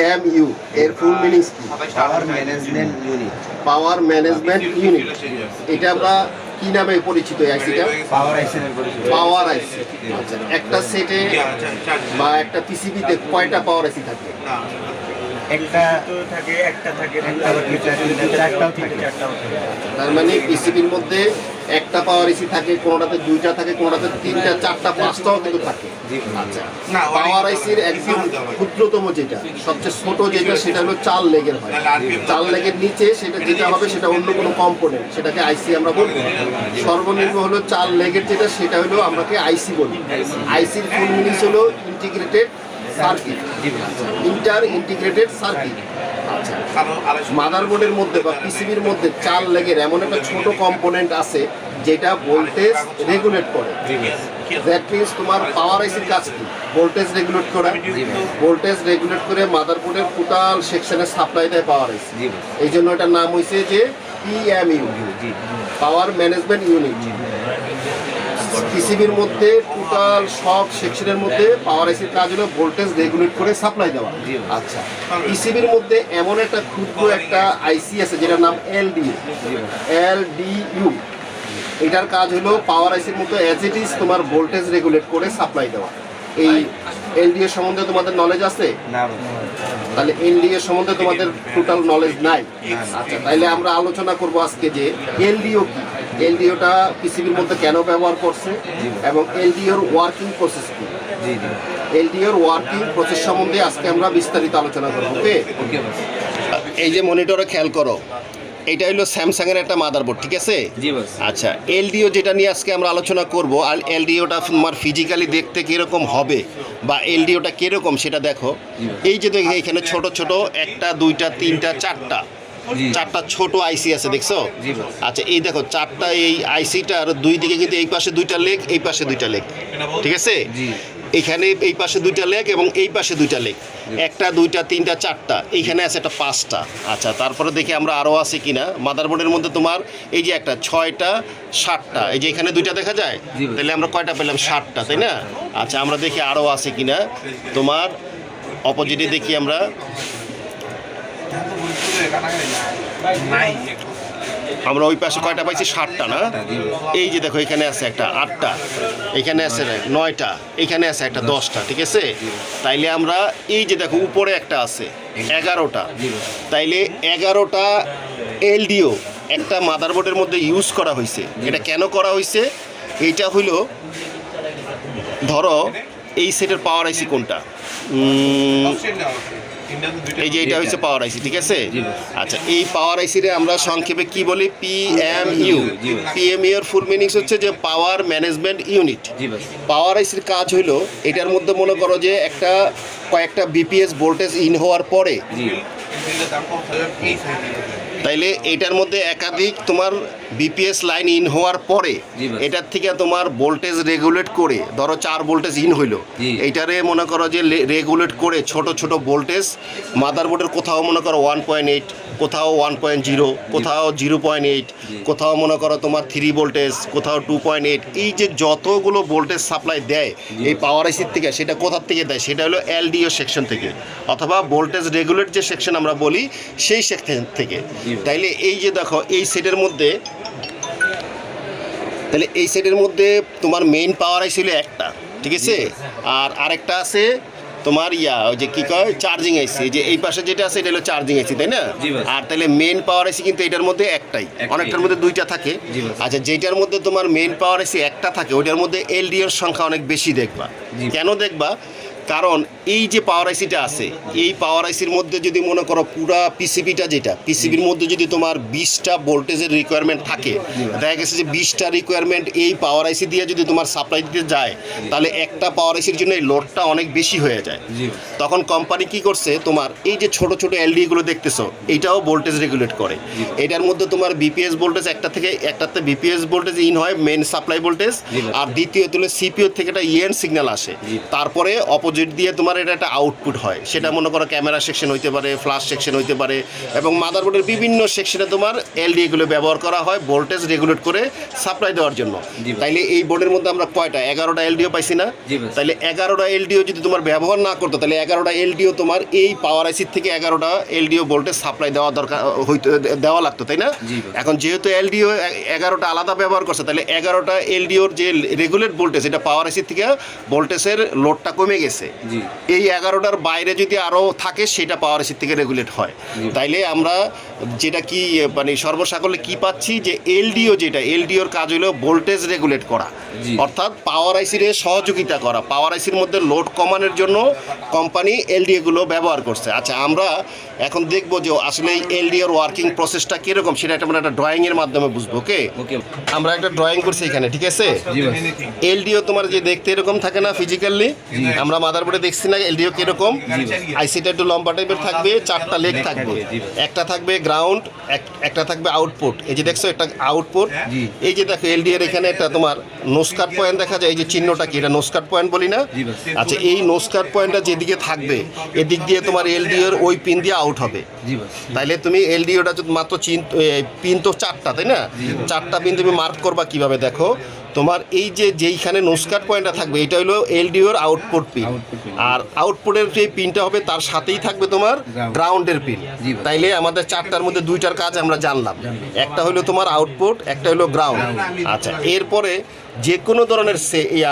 PMU এর ফুল meanings কি? Power management unit. Power management unit. এটা আমরা কি নামে পরিচিত এই আইসিটা? পাওয়ার আইসি নামে পরিচিত। পাওয়ার আইসি। আচ্ছা, একটা সেটে বা একটা পিসিবিতে কয়টা পাওয়ার আইসি থাকে? একটা থাকে, একটা থাকে, চারটাও থাকে। তার মানে পিসিবির মধ্যে একটা পাওয়ার আইসি থাকে, কোনোটাতে দুইটা থাকে, কোনোটাতে তিনটা, চারটা, পাঁচটাও কিন্তু থাকে। আচ্ছা, পাওয়ার আইসির একদম ক্ষুদ্রতম যেটা, সবচেয়ে ছোট যেটা, সেটা হলো 4 লেগের হয়। 4 লেগের নিচে সেটা যেটা হবে সেটা অন্য কোনো কম্পোনেন্ট, সেটাকে আইসি আমরা বলবো। সর্বনিম্ন হলো 4 লেগের যেটা, সেটা হলো আমরাকে আইসি বলি। আইসির ফুল মিনিংস হলো integrated circuit, inter integrated circuit. আচ্ছা, মাদারবোর্ডের মধ্যে বা পিসিবির মধ্যে 4 লেগের এমন একটা ছোট কম্পোনেন্ট আছে যেটা ভোল্টেজ রেগুলেট করে। দ্যাট মিনস তোমার পাওয়ার আইসির কাজ কি? ভোল্টেজ রেগুলেট করা। ভোল্টেজ রেগুলেট করে মাদারবোর্ডের টোটাল সেকশনে সাপ্লাই দেয় পাওয়ার আইসি। এই জন্য এটার নাম হয়েছে যে PMU, পাওয়ার ম্যানেজমেন্ট ইউনিট। পিসিবির মধ্যে টোটাল সব সেকশনের মধ্যে পাওয়ার আইসির কাজ হলো ভোল্টেজ রেগুলেট করে সাপ্লাই দেওয়া। আচ্ছা, পিসিবির মধ্যে এমন একটা ক্ষুদ্র একটা আইসি আছে যেটার নাম LDU। এটার কাজ হলো পাওয়ার আইসির মতো অ্যাজ ইট ইজ তোমার ভোল্টেজ রেগুলেট করে সাপ্লাই দেওয়া। এই LDU সম্বন্ধে তোমাদের নলেজ আছে? তাহলে LDU সম্বন্ধে তোমাদের টোটাল নলেজ নাই। আচ্ছা, তাইলে আমরা আলোচনা করব আজকে যে LDU কি, LDUটা পিসিবির মধ্যে কেন ব্যবহার করছে এবং LDUর ওয়ার্কিং প্রসেস কি। LDUর ওয়ার্কিং প্রসেস সম্বন্ধে আজকে আমরা বিস্তারিত আলোচনা করব। ওকে, এই যে মনিটরে খেয়াল করো, এটা হলো স্যামসাংয়ের একটা মাদারবোর্ড, ঠিক আছে? আচ্ছা, LDU যেটা নিয়ে আজকে আমরা আলোচনা করব, আর LDUটা তোমার ফিজিক্যালি দেখতে কীরকম হবে বা LDUটা কীরকম সেটা দেখো। এই যে দেখো এখানে ছোট ছোট 1টা 2টা 3টা 4টা ছোট আইসি আছে, দেখছো? আচ্ছা, এই দেখো 4টা এই আইসিটার দুই দিকে কিন্তু এই পাশে 2টা লেগ, এই পাশে 2টা লেগ, ঠিক আছে? এখানে এই পাশে 2টা লেগ এবং এই পাশে 2টা লেগ, 1টা 2টা 3টা 4টা, এইখানে আছে একটা 5টা। আচ্ছা, তারপরে দেখি আমরা আরও আছে কিনা মাদারবোর্ডের মধ্যে। তোমার এই যে একটা 6টা 7টা, এই যে এখানে 2টা দেখা যায়, তাহলে আমরা কয়টা পেলাম? 7টা, তাই না? আচ্ছা, আমরা দেখি আরও আছে কিনা। তোমার অপোজিটে দেখি আমরা, আমরা ওই পাশে কয়টা পাইছি? 7টা না? এই যে দেখো এখানে আছে একটা 8টা, এখানে আছে 9টা, এখানে আছে একটা 10টা, ঠিক আছে? তাইলে আমরা এই যে দেখো উপরে একটা আছে 11টা, তাইলে 11টা LDU একটা মাদারবোর্ডের মধ্যে ইউজ করা হয়েছে। এটা কেন করা হয়েছে? এইটা হইল, ধরো এই সেটের পাওয়ার আইসি কোনটা? এই যে এটা হচ্ছে পাওয়ার আইসি, ঠিক আছে? আচ্ছা, এই পাওয়ার আইসিরে আমরা সংক্ষেপে কি বলি? PMU। PMU এর ফুল মিনিংস হচ্ছে যে পাওয়ার ম্যানেজমেন্ট ইউনিট। পাওয়ার আইসির কাজ হইলো, এটার মধ্যে মনে করো যে কয়েকটা BPS ভোল্টেজ ইন হওয়ার পরে, তাইলে এটার মধ্যে একাধিক তোমার BPS লাইন ইন হওয়ার পরে এটার থেকে তোমার ভোল্টেজ রেগুলেট করে, ধরো 4 ভোল্টেজ ইন হইলো, এইটারে মনে করো যে রেগুলেট করে ছোট ছোট ভোল্টেজ মাদারবোর্ডের কোথাও মনে করো 1.8, কোথাও 1.0, কোথাও 0.8, কোথাও মনে করো তোমার 3 ভোল্টেজ, কোথাও 2.8, এই যে যতগুলো ভোল্টেজ সাপ্লাই দেয় এই পাওয়ার আইসির থেকে, সেটা কোথার থেকে দেয়? সেটা হলো LDO সেকশন থেকে, অথবা ভোল্টেজ রেগুলেট যে সেকশন আমরা বলি সেই সেকশন থেকে। তাইলে এই যে দেখো এই সেটের মধ্যে, তাহলে এই সেটের মধ্যে তোমার মেইন পাওয়ার আইসি হলো একটা, ঠিক আছে? আর আরেকটা আছে তোমার ওই যে কী কয়, চার্জিং আইসি। যে এই পাশে যেটা আছে এটা হলো চার্জিং আইসি, তাই না? আর তাহলে মেইন পাওয়ার আইসি কিন্তু এটার মধ্যে একটাই, অনেকটার মধ্যে 2টা থাকে। আচ্ছা, যেটার মধ্যে তোমার মেইন পাওয়ার আইসি একটা থাকে, ওইটার মধ্যে LDOর সংখ্যা অনেক বেশি দেখবা। কেন দেখবা? কারণ এই যে পাওয়ার আইসিটা আছে, এই পাওয়ার আইসির মধ্যে যদি মনে করো পুরা পিসিবিটা, যেটা পিসিবির মধ্যে যদি তোমার 20টা ভোল্টেজের রিকোয়ারমেন্ট থাকে, দেখা গেছে যে 20টা রিকোয়ারমেন্ট এই পাওয়ার আইসি দিয়ে যদি তোমার সাপ্লাই দিতে যায়, তাহলে একটা পাওয়ার আইসির জন্য এই লোডটা অনেক বেশি হয়ে যায়। তখন কোম্পানি কি করছে, তোমার এই যে ছোট ছোট LDগুলো দেখতেছো, এইটাও ভোল্টেজ রেগুলেট করে। এটার মধ্যে তোমার BPS ভোল্টেজ একটাতে BPS ভোল্টেজ ইন হয়, মেন সাপ্লাই ভোল্টেজ, আর দ্বিতীয়ত হলো CPU থেকে একটা সিগন্যাল আসে, তারপরে অপোজিট যেটা দিয়ে তোমার এটা একটা আউটপুট হয়, সেটা মনে করো ক্যামেরা সেকশন হইতে পারে, ফ্ল্যাশ সেকশন হইতে পারে, এবং মাদারবোর্ডের বিভিন্ন সেকশনে তোমার এলডিও গুলো ব্যবহার করা হয় ভোল্টেজ রেগুলেট করে সাপ্লাই দেওয়ার জন্য। তাইলে এই বোর্ডের মধ্যে আমরা কয়টা 11টা এলডিও পাইছি না? তাইলে 11টা এলডিও যদি তোমার ব্যবহার না করতো, তাহলে 11টা এলডিও তোমার এই পাওয়ার আইসির থেকে 11টা এলডিও ভোল্টেজ সাপ্লাই দেওয়া দরকার দেওয়া লাগতো, তাই না? এখন যেহেতু এলডিও 11টা আলাদা ব্যবহার করছে, তাহলে 11টা এলডিওর যে রেগুলেট ভোল্টেজ, এটা পাওয়ার আইসির থেকে ভোল্টেজের লোডটা কমে গেছে। এই 11টার বাইরে যদি আরও থাকে, সেটা পাওয়ার আইসির থেকে রেগুলেট হয়। তাইলে আমরা যেটা কি মানে সর্বসাকল্যে কি পাচ্ছি, যে এলডিও যেটা এলডিওর কাজ হলো ভোল্টেজ রেগুলেট করা, অর্থাৎ পাওয়ার আইসির সহযোগিতা করা। পাওয়ার আইসির মধ্যে লোড কমানোর জন্য কোম্পানি এলডিওগুলো ব্যবহার করছে। আচ্ছা, আমরা এখন দেখবো যে আসলে এই এলডিওর ওয়ার্কিং প্রসেসটা কীরকম, সেটা আমরা একটা ড্রয়িংয়ের মাধ্যমে বুঝবো। ওকে, আমরা একটা ড্রয়িং করছি এখানে, ঠিক আছে? এলডিও তোমার যে দেখতে এরকম থাকে না ফিজিক্যালি, আমরা মাদারবোর্ডে দেখছি না এলডিও কিরকম? আইসিটা একটু লম্বা টাইপের থাকবে, 4টা লেগ থাকবে, একটা থাকবে গ্রাউন্ড, একটা থাকবে আউটপুট। এই যে দেখছো একটা আউটপুট, এই যে দেখো এলডিওর এখানে একটা তোমার নোসকাট পয়েন্ট দেখা যায়, এই যে চিহ্নটা কি, এটা নোসকাট পয়েন্ট বলি না? আচ্ছা, এই নোসকাট পয়েন্টটা যেদিকে থাকবে, এদিক দিয়ে তোমার এলডিওর ওই পিন দিয়ে আউট হবে। তাইলে তুমি এলডিওটা মাত্র পিন তো 4টা, তাই না? 4টা পিন তুমি মার্ক করবা কিভাবে? দেখো, তোমার এই যে যেইখানে নোসকাট পয়েন্টটা থাকবে, এটা হলো এলডিওর আউটপুট পিন, আর আউটপুটের যে পিনটা হবে তার সাথেই থাকবে তোমার গ্রাউন্ডের পিন। তাইলে আমাদের 4টার মধ্যে 2টার কাজ আমরা জানলাম, একটা হলো তোমার আউটপুট, একটা হলো গ্রাউন্ড। আচ্ছা, এরপরে যে কোনো ধরনের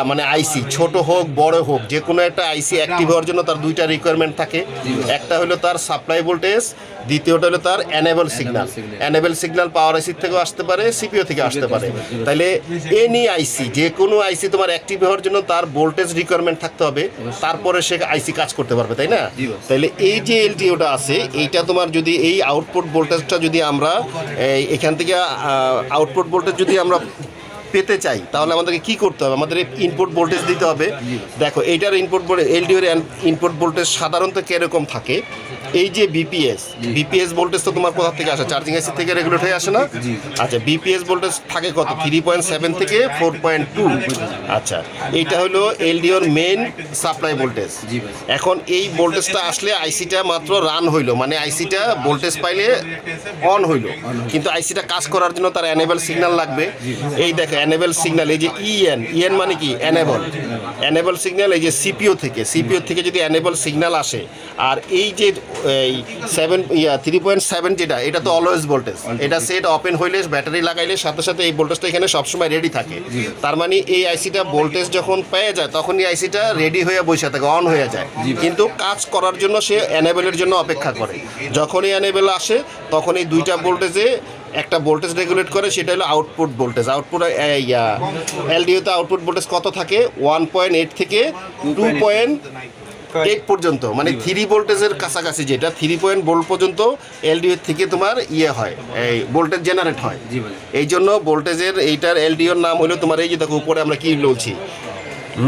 মানে আইসি, ছোট হোক বড় হোক, যে কোনো একটা আইসি অ্যাক্টিভ হওয়ার জন্য তার 2টা রিকোয়ারমেন্ট থাকে। একটা হলো তার সাপ্লাই ভোল্টেজ, দ্বিতীয়টা হলো তার এনেবল সিগন্যাল। এনেবল সিগন্যাল পাওয়ার আইসি থেকেও আসতে পারে, সিপিও থেকে আসতে পারে। তাইলে এনি আইসি, যে কোনো আইসি তোমার অ্যাক্টিভ হওয়ার জন্য তার ভোল্টেজ রিকোয়ারমেন্ট থাকতে হবে, তারপরে সে আইসি কাজ করতে পারবে, তাই না? তাইলে এই যে এলটিওটা আছে, এইটা তোমার যদি এই আউটপুট ভোল্টেজটা যদি আমরা এখান থেকে আউটপুট ভোল্টেজ যদি আমরা পেতে চাই, তাহলে আমাদেরকে কি করতে হবে? আমাদের ইনপুট ভোল্টেজ দিতে হবে। দেখো, এইটার ইনপুট এলডিওর ইনপুট ভোল্টেজ সাধারণত কিরকম থাকে? এই যে বিপিএস ভোল্টেজ তো তোমার কোথা থেকে আসে? চার্জিং আইসি থেকে রেগুলেট হয়ে আসে না? আচ্ছা, বিপিএস ভোল্টেজ থাকে কত? 3.7 থেকে 4.2। আচ্ছা, এইটা হলো এলডিওর মেইন সাপ্লাই ভোল্টেজ। এখন এই ভোল্টেজটা আসলে আইসিটা মাত্র রান হইলো, মানে আইসিটা ভোল্টেজ পাইলে অন হইলো, কিন্তু আইসিটা কাজ করার জন্য তার এনেবল সিগন্যাল লাগবে। এই দেখো এনেবল সিগন্যাল, এই যে ইএন মানে কি? এনেবল সিগন্যাল, এই যে সিপিও থেকে যদি এনেবল সিগন্যাল আসে, আর এই যে 3.7 যেটা, এটা তো অলওয়েজ ভোল্টেজ, এটা সেট ওপেন হইলে ব্যাটারি লাগাইলে সাথে সাথে এই ভোল্টেজটা এখানে সবসময় রেডি থাকে। তার মানে এই আইসিটা ভোল্টেজ যখন পেয়ে যায়, তখন এই আইসিটা রেডি হয়ে বসে থাকে, অন হয়ে যায়, কিন্তু কাজ করার জন্য সে এনেবলের জন্য অপেক্ষা করে। যখনই এনেবল আসে, তখন এই 2টা ভোল্টেজে একটা ভোল্টেজ রেগুলেট করে, সেটা হলো আউটপুট ভোল্টেজ। আউটপুট এলডিওতে আউটপুট ভোল্টেজ কত থাকে? 1.8 থেকে 2.8 পর্যন্ত, মানে 3 ভোল্টেজের কাছাকাছি, যেটা 3 ভোল্ট পর্যন্ত এলডিও থেকে তোমার হয়, এই ভোল্টেজ জেনারেট হয়। এই জন্য ভোল্টেজের এইটার এলডিওর নাম হলো তোমার, এই যে দেখো উপরে আমরা কি বলছি,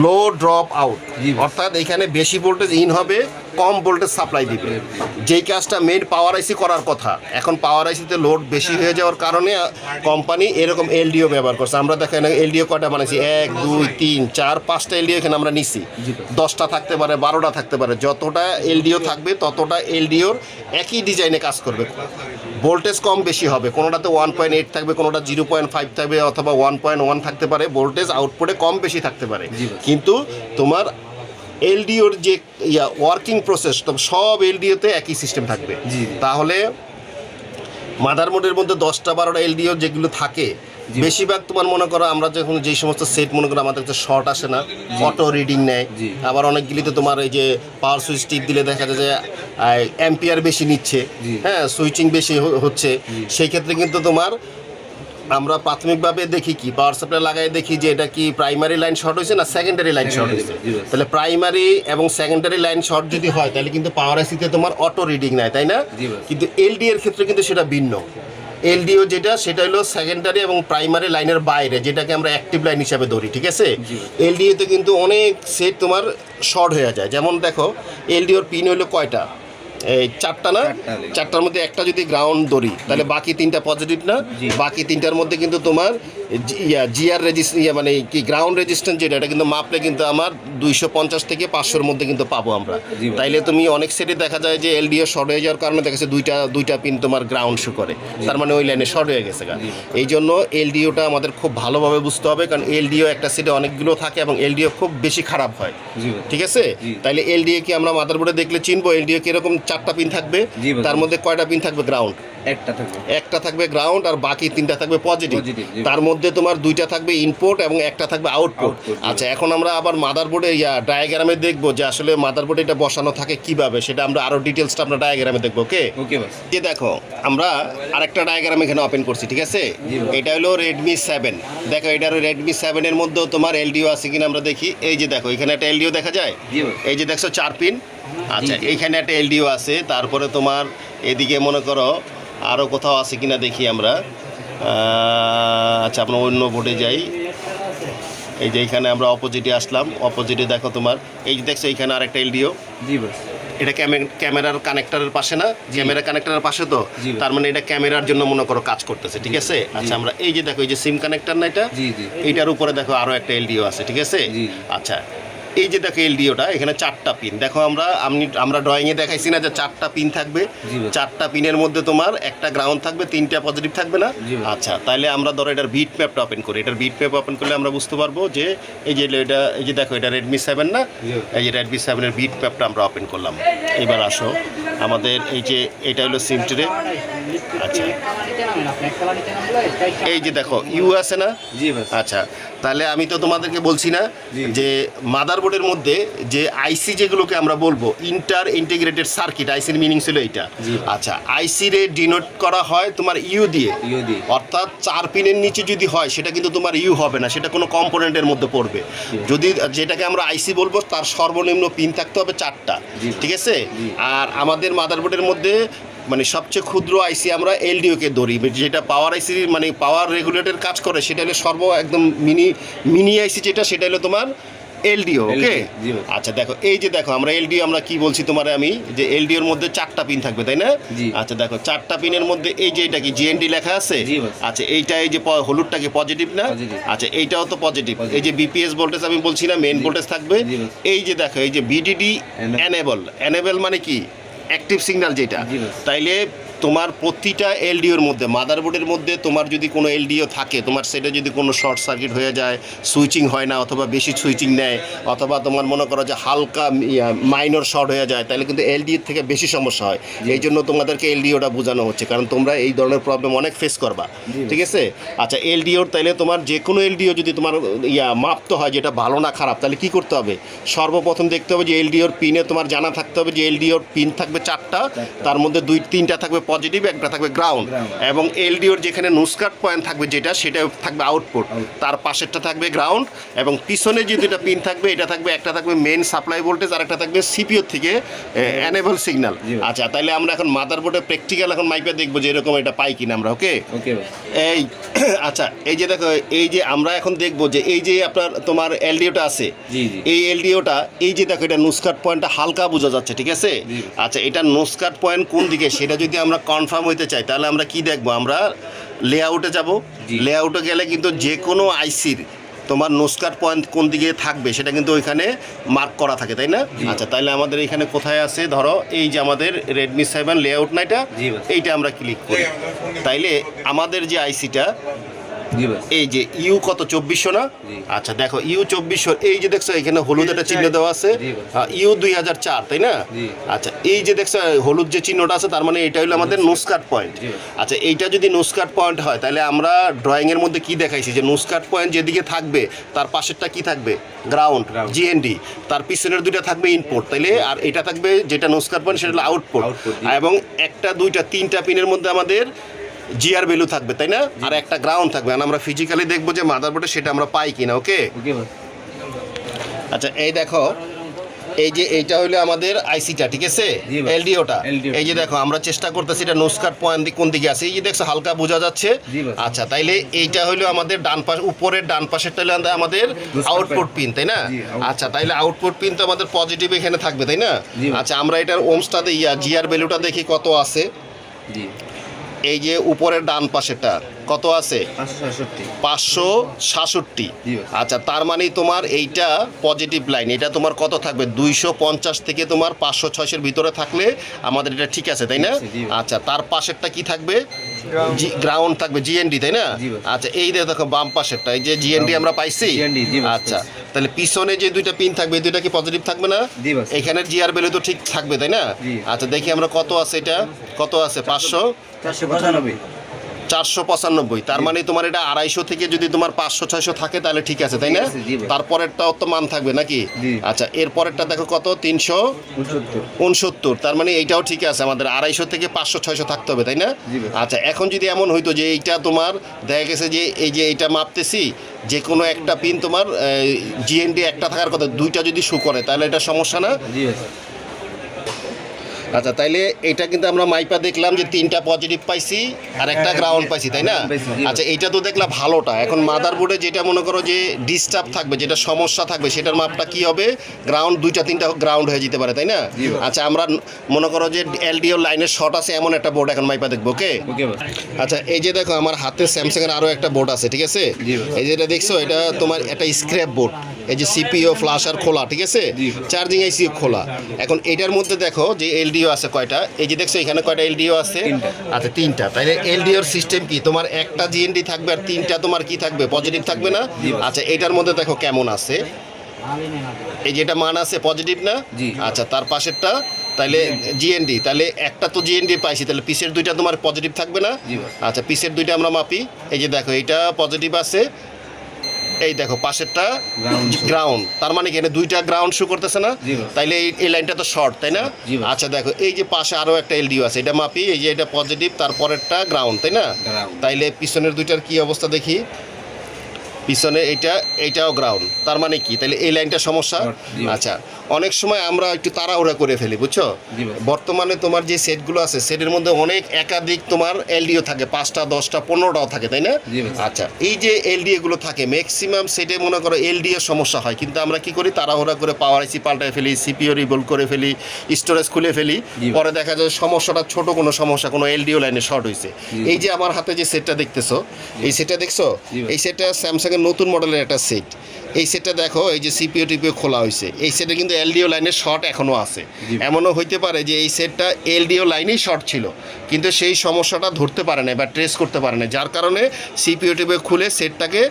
লো ড্রপ আউট, অর্থাৎ এখানে বেশি ভোল্টেজ ইন হবে, কম ভোল্টেজ সাপ্লাই দিবে, যেই কাজটা মেইন পাওয়ার আইসি করার কথা। এখন পাওয়ার আইসিতে লোড বেশি হয়ে যাওয়ার কারণে কোম্পানি এরকম এলডিও ব্যবহার করছে। আমরা দেখেন এলডিও কয়টা বানাইছি, 1 2 3 4 5টা এলডিও এখানে আমরা নিচ্ছি। 10টা থাকতে পারে, 12টা থাকতে পারে, যতটা এলডিও থাকবে ততটা এলডিওর একই ডিজাইনে কাজ করবে। ভোল্টেজ কম বেশি হবে, কোনোটাতে 1.8 থাকবে, কোনোটা 0.5 থাকবে, অথবা 1.1 থাকতে পারে। ভোল্টেজ আউটপুটে কম বেশি থাকতে পারে, কিন্তু তোমার এলডিওর যে ওয়ার্কিং প্রসেস সব এলডিওতে একই সিস্টেম থাকবে। তাহলে মাদারবোর্ডের মধ্যে 10টা 12টা এলডিও যেগুলো থাকে, বেশিরভাগ তোমার মনে করো আমরা যখন যে সমস্ত সেট মনে করো আমাদের কাছে শর্ট আসে না, অটো রিডিং নেয়, আবার অনেকগুলিতে তোমার এই যে পাওয়ার সুইচ টিপ দিলে দেখা যায় যে অ্যাম্পিয়ার বেশি নিচ্ছে, হ্যাঁ, সুইচিং বেশি হচ্ছে। সেই ক্ষেত্রে কিন্তু তোমার আমরা প্রাথমিকভাবে দেখি কি পাওয়ার সাপ্লাই লাগাই দেখি যে এটা কি প্রাইমারি লাইন শর্ট হয়েছে না সেকেন্ডারি লাইন শর্ট হয়েছে। তাহলে প্রাইমারি এবং সেকেন্ডারি লাইন শর্ট যদি হয়, তাহলে কিন্তু পাওয়ার আইসিতে তোমার অটো রিডিং নেয়, তাই না? কিন্তু এলডি এর ক্ষেত্রে কিন্তু সেটা ভিন্ন। এলডিও যেটা, সেটা হলো সেকেন্ডারি এবং প্রাইমারি লাইনের বাইরে, যেটাকে আমরা অ্যাক্টিভ লাইন হিসাবে ধরি, ঠিক আছে? এলডিওতে কিন্তু অনেক সেট তোমার শর্ট হয়ে যায়। যেমন দেখো, এলডিওর পিন হলো কয়টা? এই চারটা না, চারটা লেগে। চারটার মধ্যে একটা যদি গ্রাউন্ড ধরি তাহলে বাকি তিনটা পজিটিভ না, জি। বাকি তিনটার মধ্যে কিন্তু তোমার জিআর মানে কি গ্রাউন্ড রেজিস্ট্যান্স যেটা, এটা কিন্তু মাপলে কিন্তু আমার 250 থেকে 500-র মধ্যে কিন্তু পাবো আমরা। জি ভাই। তাইলে তুমি অনেক সেটে দেখা যায় যে এলডিও শর্ট হয়ে যাওয়ার কারণে দেখা যাচ্ছে দুইটা পিন তোমার গ্রাউন্ড শো করে, তার মানে ওই লাইনে শর্ট হয়ে গেছে। জি। এই জন্য এলডিওটা আমাদের খুব ভালোভাবে বুঝতে হবে, কারণ এলডিও একটা সেটে অনেকগুলো থাকে এবং এলডিও খুব বেশি খারাপ হয়। জি ভাই। ঠিক আছে, জি। তাইলে এলডিও কি আমরা মাদারবোর্ডে দেখলে চিনবো এলডিও কিরকম? চারটা পিন থাকবে, জি ভাই। তার মধ্যে কয়টা পিন থাকবে গ্রাউন্ড? একটা থাকবে। একটা থাকবে গ্রাউন্ড আর বাকি তিনটা থাকবে পজিটিভ। Positive, জি। তার মধ্যে তোমার দুইটা থাকবে ইনপুট এবং একটা থাকবে আউটপুট। Output, জি। আচ্ছা, এখন আমরা আবার মাদারবোর্ডে ডায়াগ্রামে দেখবো যে আসলে মাদারবোর্ডে এটা বসানো থাকে কিভাবে, সেটা আমরা আরো ডিটেলসটা আমরা ডায়াগ্রামে দেখবো। ওকে, ওকে বাস। যে দেখো আমরা আরেকটা ডায়াগ্রাম এখানে ওপেন করছি, ঠিক আছে? জি ভাই। এটা হলো রেডমি 7। দেখো এটার রেডমি 7 এর মধ্যেও তোমার এলডিও আছে কিনা আমরা দেখি। এই যে দেখো এখানে একটা এলডিও দেখা যায়, জি ভাই। এই যে দেখছো 4 পিন। আচ্ছা, জি। এইখানে একটা এলডিও আছে, তারপরে তোমার এদিকে মনে করো আরও কোথাও আছে কিনা দেখি আমরা। আচ্ছা, আমরা অন্য বোর্ডে যাই। এই যে এখানে আমরা অপোজিটে আসলাম, অপোজিটে দেখো তোমার এই যে দেখছো এখানে আরেকটা এলডিও। জি বাস। এটা ক্যামেরার কানেক্টরের পাশে না, ক্যামেরা কানেক্টরের পাশে তো, জি ভাই। তার মানে এটা ক্যামেরার জন্য মনে করো কাজ করতেছে, ঠিক আছে? আচ্ছা, আমরা এই যে দেখো এই যে সিম কানেক্টর না এটা, জি জি। এইটার উপরে দেখো আরও একটা এলডিও আছে, ঠিক আছে? জি। আচ্ছা, এই যে দেখো এলডিওটা এখানে 4টা পিন। দেখো আমরা ড্রয়িংয়ে দেখাইছি না যে 4টা পিন থাকবে, জি ভাই। 4টা পিনের মধ্যে তোমার একটা গ্রাউন্ড থাকবে, 3টা পজিটিভ থাকবে না? জি ভাই। আচ্ছা, তাহলে আমরা ধরো এটার বিট ম্যাপটা ওপেন করি। এটার বিট ম্যাপ ওপেন করলে আমরা বুঝতে পারবো যে এই যে এটা, এই যে দেখো এটা রেডমি 7 না, জি। এই যে রেডমি 7 এর বিট ম্যাপটা আমরা ওপেন করলাম। এবার আসো আমাদের এই যে এটা হলো সিম ট্রে। আচ্ছা, এই যে দেখো ইউ আছে না? জি বাস। আচ্ছা, তাহলে আমি তো তোমাদেরকে বলছি না জি। যে মাদারবোর্ডের মধ্যে যে আইসি যেগুলোকে আমরা বলবো ইন্টার ইন্টিগ্রেটেড সার্কিট, আইসির মিনিং ছিল এইটা। জি। আচ্ছা, আইসি রে ডিনোট করা হয় তোমার ইউ দিয়ে, ইউ দিয়ে। অর্থাৎ 4 পিনের নিচে যদি হয় সেটা কিন্তু তোমার ইউ হবে না, সেটা কোনো কম্পোনেন্টের মধ্যে পড়বে। যদি যেটাকে আমরা আইসি বলবো তার সর্বনিম্ন পিন থাকতে হবে 4টা, জি। ঠিক আছে? জি। আর আমাদের মাদারবোর্ডের মধ্যে মানে সবচেয়ে ক্ষুদ্র আইসি আমরা এলডিওকে ধরি, যেটা পাওয়ার আইসি মানে পাওয়ার রেগুলেটর কাজ করে, সেটা হলো একদম মিনি আইসি যেটা, সেটা হলো তোমার এলডিও। ওকে, জি ভাই। আচ্ছা দেখো এই যে দেখো আমরা এলডিও আমরা কি বলছি তোমার আমি যে এলডিওর মধ্যে 4টা পিন থাকবে, তাই না? জি। আচ্ছা দেখো 4টা পিনের মধ্যে এই যে এটা কি জিএনডি লেখা আছে। জি ভাই। আচ্ছা, এইটা এই যে হলুদটা কি পজিটিভ না? Positive। আচ্ছা, এইটাও তো পজিটিভ। Positive। এই যে বিপিএস ভোল্টেজ আমি বলছি না, মেইন জি। ভোল্টেজ থাকবে। জি ভাই। এই যে দেখো এই যে বিডিডি এনেবল মানে কি অ্যাক্টিভ সিগন্যাল যেটা। জি ভাই। তাইলে তোমার প্রতিটা এলডিওর মধ্যে মাদারবোর্ডের মধ্যে তোমার যদি কোনো এলডিও থাকে, তোমার সেটা যদি কোনো শর্ট সার্কিট হয়ে যায়, সুইচিং হয় না অথবা বেশি সুইচিং নেয়, অথবা তোমার মনে করো যে হালকা মাইনর শর্ট হয়ে যায়, তাহলে কিন্তু এলডিওর থেকে বেশি সমস্যা হয়। এই জন্য তোমাদেরকে এলডিওটা বোঝানো হচ্ছে, কারণ তোমরা এই ধরনের প্রবলেম অনেক ফেস করবা, ঠিক আছে? আচ্ছা, এলডিওর তাইলে তোমার যে কোনো এলডিও যদি তোমার মাপতে হয় যেটা ভালো না খারাপ, তাহলে কি করতে হবে? সর্বপ্রথম দেখতে হবে যে এলডিওর পিনে তোমার জানা থাকতে হবে যে এলডিওর পিন থাকবে 4টা, তার মধ্যে 2-3টা থাকবে পজিটিভ, একটা থাকবে গ্রাউন্ড, এবং এলডিওর যেখানে নোসকাট পয়েন্ট থাকবে যেটা, সেটা থাকবে আউটপুট, তার পাশেরটা থাকবে গ্রাউন্ড, এবং পিছনে যে দুটো পিন থাকবে এটা থাকবে, একটা থাকবে মেন সাপ্লাই ভোল্টেজ আর একটা থাকবে সিপিইউ থেকে এনেবল সিগন্যাল। আচ্ছা, তাহলে আমরা এখন মাদারবোর্ডে প্র্যাকটিক্যাল এখন মাইপে দেখবো যে এরকম এটা পাই কিনা আমরা। ওকে, ওকে বাস। এই আচ্ছা, এই যে দেখো এই যে আমরা এখন দেখবো যে এই যে আপনার তোমার এলডিওটা আছে, জি জি। এই এলডিওটা এই যে দেখো এটা নোসকাট পয়েন্টটা হালকা বোঝা যাচ্ছে, ঠিক আছে? জি। আচ্ছা, এটা নোসকাট পয়েন্ট কোন দিকে সেটা যদি আমরা কনফার্ম হইতে চাই, তাহলে আমরা কি দেখবো? আমরা লেআউটে যাব। জি। লেআউটে গেলে কিন্তু যে কোনো আইসির তোমার নোসকাট পয়েন্ট কোন দিকে থাকবে সেটা কিন্তু ওইখানে মার্ক করা থাকে, তাই না? জি। আচ্ছা, তাহলে আমাদের এখানে কোথায় আছে? ধরো এই যে আমাদের রেডমি 7 লেআউট না এটা, জি ভাই। এইটা আমরা ক্লিক করি, তাইলে আমাদের যে আইসিটা জি বাস। এই যে ইউ কত 2400 না? জি। আচ্ছা দেখো ইউ 2400, এই যে দেখছো এখানে হলুদ একটা চিহ্ন দেওয়া আছে, জি। ইউ 2004, তাই না? জি। আচ্ছা, এই যে দেখছো হলুদ যে চিহ্নটা আছে, তার মানে এটা হলো আমাদের নোসকাট পয়েন্ট। জি। আচ্ছা, এইটা যদি নোসকাট পয়েন্ট হয়, তাহলে আমরা ড্রয়িংয়ের মধ্যে কি দেখাইছি যে নোসকাট পয়েন্ট যেদিকে থাকবে তার পাশেরটা কি থাকবে? Ground, Ground। জিএনডি, তার পিছনের দুইটা থাকবে ইনপুট, তাইলে আর এটা থাকবে যেটা নোসকাট পয়েন্ট সেটা হলো আউটপুট, Output, জি। এবং একটা 2টা 3টা পিনের মধ্যে আমাদের জিআর ভ্যালু থাকবে, তাই না? আর একটা গ্রাউন্ড থাকবে, আর আমরা ফিজিক্যালি দেখবো যে মাদারবোর্ডে সেটা আমরা পাই কিনা। ওকে, ওকে বাস। আচ্ছা এই দেখো এই যে এইটা হলো আমাদের আইসিটা, ঠিক আছে, জি ভাই। এলডিওটা। LDO এই যে দেখো আমরা চেষ্টা করতেছি এটা নোসকাট পয়েন্ট কোন দিকে আছে, এই যে দেখছো হালকা বোঝা যাচ্ছে। জি ভাই। আচ্ছা, তাইলে এইটা হলো আমাদের ডান পাশ, উপরের ডান পাশেরটা হলো আমাদের আউটপুট পিন, তাই না? জি, output। আচ্ছা, তাইলে আউটপুট পিন তো আমাদের পজিটিভ এখানে থাকবে, তাই না? জি ভাই। আচ্ছা, আমরা এটার ওমসটাতে জিআর ভ্যালুটা দেখি কত আছে। জি এই যে উপরের ডান পাশেরটা কত আছে? 566 566। জি ভাই। আচ্ছা, তার মানে তোমার এইটা পজিটিভ লাইন, এটা তোমার কত থাকবে? 250 থেকে তোমার 500-600 ভিতরে থাকলে আমাদের এটা ঠিক আছে, তাই না? জি ভাই। আচ্ছা, তার পাশেরটা কি থাকবে? গ্রাউন্ড থাকবে, জিএনডি, তাই না? জি ভাই। আচ্ছা, এই দেখো বাম পাশেরটা, এই যে জিএনডি আমরা পাইছি। GND, জি ভাই, আচ্ছা, তাহলে পিছনে যে দুইটা পিন থাকবে, এই দুইটা কি পজিটিভ থাকবে না? জি ভাই। এখানে জিআর ভ্যালু তো ঠিক থাকবে, তাই না? জি। আচ্ছা, দেখি আমরা কত আছে, এটা কত আছে? 495 495। তার মানে তোমার এটা 250 থেকে যদি তোমার 500-600 থাকে তাহলে ঠিক আছে, তাই না? ঠিক আছে, জি ভাই। তারপরেরটাও তো মান থাকবে নাকি? জি। আচ্ছা, এরপরেরটা দেখো কত? 369। তার মানে এইটাও ঠিক আছে, আমাদের 250 থেকে 500-600 থাকতে হবে, তাই না? জি ভাই। আচ্ছা, এখন যদি এমন হইতো যে এইটা তোমার দেখা গেছে যে এই যে এইটা মাপতেছি, যে কোনো একটা পিন তোমার জিএনডি একটা থাকার কথা, দুইটা যদি শু করে তাহলে এটা সমস্যা না? জি ভাই। আচ্ছা, তাইলে এটা কিন্তু আমরা মাইপা দেখলাম যে 3টা পজিটিভ পাইছি আর একটা গ্রাউন্ড পাইছি, তাই না? পাইছি, জি। আচ্ছা, এইটা তো দেখলাম ভালোটা। এখন মাদারবোর্ডে যেটা মনে করো যে ডিস্টার্ব থাকবে, যেটা সমস্যা থাকবে, সেটার মাপটা কি হবে? গ্রাউন্ড, 2-3টা গ্রাউন্ড হয়ে যেতে পারে, তাই না? জি ভাই। আচ্ছা, আমরা মনে করো যে এলডিও লাইনের শর্ট আছে এমন একটা বোর্ড এখন মাইপা দেখবো, ওকে? ওকে ভাই। আচ্ছা, এই যে দেখো আমার হাতে স্যামসাং এর আরো একটা বোর্ড আছে, ঠিক আছে? জি ভাই। এই যে এটা দেখছো, এটা তোমার একটা স্ক্র্যাপ বোর্ড। এই যে সিপিইউ ফ্ল্যাশার খোলা, ঠিক আছে, জি। চার্জিং আইসিও খোলা। এখন এটার মধ্যে দেখো যে এলডিও আছে কয়টা, এই যে দেখছো এখানে কয়টা এলডিও আছে? 3টা। আচ্ছা, 3টা। তাহলে এলডিওর সিস্টেম কি? তোমার একটা জিএনডি থাকবে আর 3টা তোমার কি থাকবে? পজিটিভ থাকবে না? জি ভাই। আচ্ছা, এটার মধ্যে দেখো কেমন আছে, এই যেটা মান আছে পজিটিভ না? জি। আচ্ছা, তার পাশেরটা তাহলে জিএনডি, তাহলে একটা তো জিএনডি পাইছি, তাহলে পিসের দুইটা তোমার পজিটিভ থাকবে না? জি ভাই। আচ্ছা, পিসের দুইটা আমরা মাপি। এই যে দেখো এইটা পজিটিভ আছে, এই দেখো পাশেরটা Ground। গ্রাউন্ড, তার মানে কি এখানে দুইটা গ্রাউন্ড শো করতেছে না? জি ভাই। তাইলে এই লাইনটা তো শর্ট, তাই না? জি ভাই। আচ্ছা, দেখো এই যে পাশে আরো একটা এলডিও আছে, এটা মাপি। এই যে এটা পজিটিভ, তারপরেরটা গ্রাউন্ড, তাই না? Ground। তাইলে পিছনের দুইটার কি অবস্থা দেখি। পিছনে এইটাও গ্রাউন্ড, তার মানে কি? তাহলে এই লাইনটা সমস্যা। Short, জি ভাই। আচ্ছা, অনেক সময় আমরা একটু তাড়াহুড়া করে ফেলি, বুঝছো? জি ভাই। বর্তমানে তোমার যে সেটগুলো আছে, সেটের মধ্যে অনেক একাধিক তোমার এলডিও থাকে, 5টা 10টা 15টাও থাকে, তাই না? জি ভাই। আচ্ছা, এই যে এলডিও গুলো থাকে ম্যাক্সিমাম সেটে মনে করো এলডিও সমস্যা হয়, কিন্তু আমরা কি করি? তাড়াহুড়া করে পাওয়ার আইসি পাল্টায় ফেলি, সিপিইউ রিবোল্ড করে ফেলি, স্টোরেজ খুলে ফেলি, জি ভাই। পরে দেখা যায় সমস্যাটা ছোট কোনো সমস্যা, কোনো এলডিও লাইনে শর্ট হয়েছে। জি। এই যে আমার হাতে যে সেটটা দেখতেছো, এই সেটটা দেখছো, জি ভাই। এই সেটটা স্যামসাং এর নতুন মডেলের একটা সেট। এই সেটটা দেখো, এই যে সিপিইউ টিপিও খোলা হয়েছে, এই সেটে কিন্তু এলডিও লাইনের শর্ট এখনো আছে। জি। এমনও হইতে পারে যে এই সেটটা এলডিও লাইনেই শর্ট ছিল, কিন্তু সেই সমস্যাটা ধরতে পারে না বা ট্রেস করতে পারে না, যার কারণে সিপিইউ টিপিও খুলে সেটটাকে